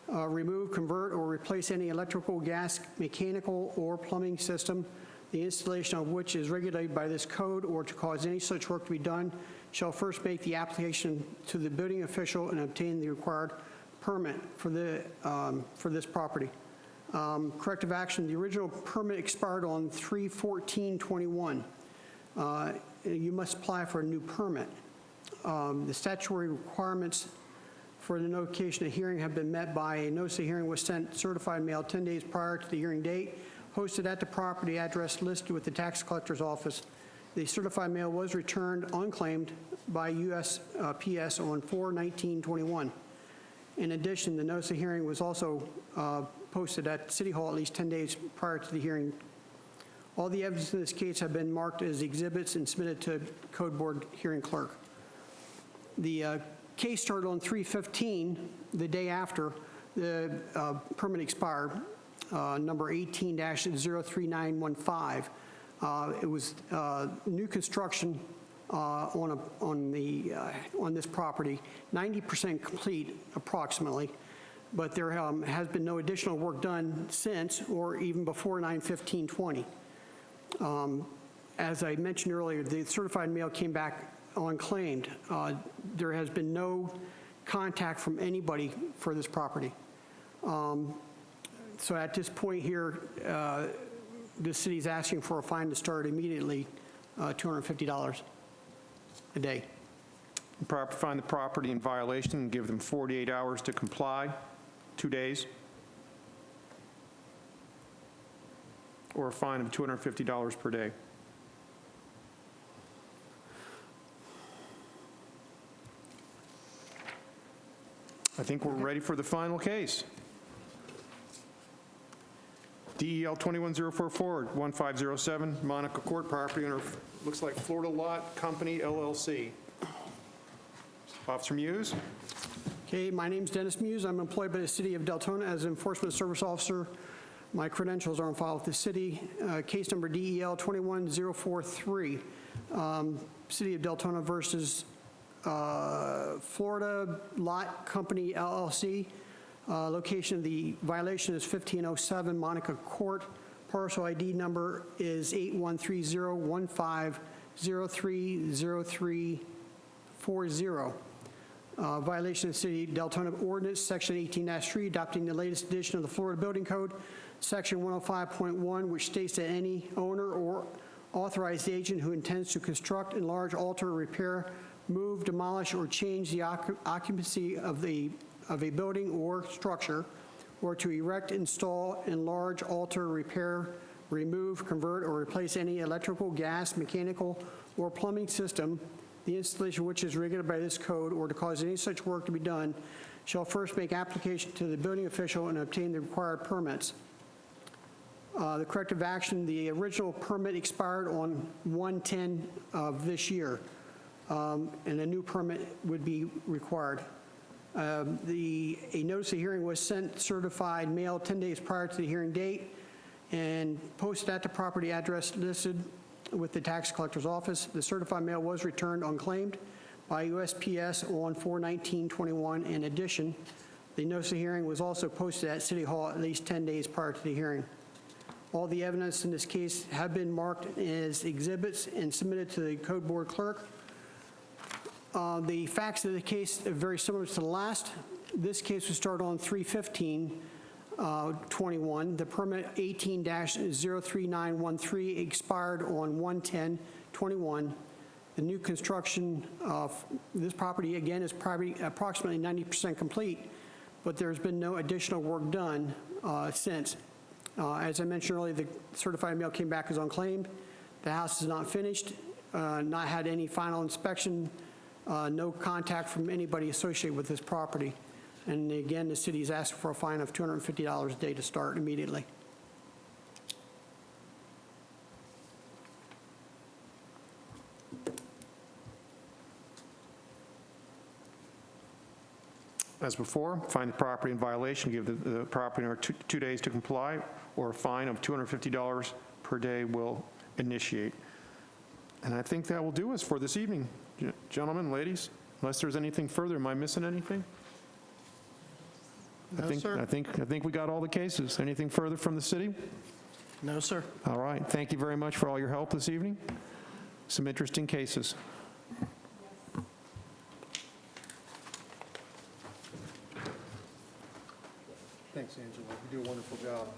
remove, convert, or replace any electrical, gas, mechanical, or plumbing system, the installation of which is regulated by this code, or to cause any such work to be done, shall first make the application to the building official and obtain the required permit for this property. Corrective action, the original permit expired on 3/14/21. You must apply for a new permit. The statutory requirements for the notification of hearing have been met by a notice of hearing was sent certified mail 10 days prior to the hearing date, posted at the property address listed with the tax collector's office. The certified mail was returned unclaimed by USPS on 4/19/21. In addition, the notice of hearing was also posted at City Hall at least 10 days prior to the hearing. All the evidence in this case have been marked as exhibits and submitted to Code Board hearing clerk. The case started on 3/15, the day after the permit expired, number 18-03915. It was new construction on this property, 90% complete approximately, but there has been no additional work done since or even before 9/15/20. As I mentioned earlier, the certified mail came back unclaimed. There has been no contact from anybody for this property. So at this point here, the city's asking for a fine to start immediately, $250 a day. Find the property in violation and give them 48 hours to comply, 2 days, or a fine of $250 per day. I think we're ready for the final case. DEL 21044, 1507, Monica Court, property owner, looks like Florida Lot Company, LLC. Officer Muse. Okay, my name's Dennis Muse. I'm employed by the City of Deltona as an enforcement service officer. My credentials are on file with the city. Case number DEL 21043, City of Deltona versus Florida Lot Company, LLC. Location of the violation is 1507 Monica Court. Parcel ID number is 813015030340. Violation of City of Deltona Ordinance, Section 18-3, adopting the latest edition of the Florida Building Code, Section 105.1, which states that any owner or authorized agent who intends to construct, enlarge, alter, repair, move, demolish, or change the occupancy of a building or structure, or to erect, install, enlarge, alter, repair, remove, convert, or replace any electrical, gas, mechanical, or plumbing system, the installation of which is regulated by this code, or to cause any such work to be done, shall first make application to the building official and obtain the required permits. The corrective action, the original permit expired on 1/10 of this year, and a new permit would be required. A notice of hearing was sent certified mail 10 days prior to the hearing date and posted at the property address listed with the tax collector's office. The certified mail was returned unclaimed by USPS on 4/19/21. In addition, the notice of hearing was also posted at City Hall at least 10 days prior to the hearing. All the evidence in this case have been marked as exhibits and submitted to the code board clerk. The facts of the case are very similar to the last. This case was started on 3/15/21. The permit 18-03913 expired on 1/10/21. The new construction of this property, again, is approximately 90% complete, but there's been no additional work done since. As I mentioned earlier, the certified mail came back as unclaimed. The house is not finished, not had any final inspection, no contact from anybody associated with this property. And again, the city is asking for a fine of $250 a day to start immediately. As before, find the property in violation, give the property owner 2 days to comply, or a fine of $250 per day will initiate. And I think that will do us for this evening, gentlemen, ladies, unless there's anything further. Am I missing anything? No, sir. I think we got all the cases. Anything further from the city? No, sir. All right. Thank you very much for all your help this evening. Some interesting cases. Thanks, Angela. You do a wonderful job.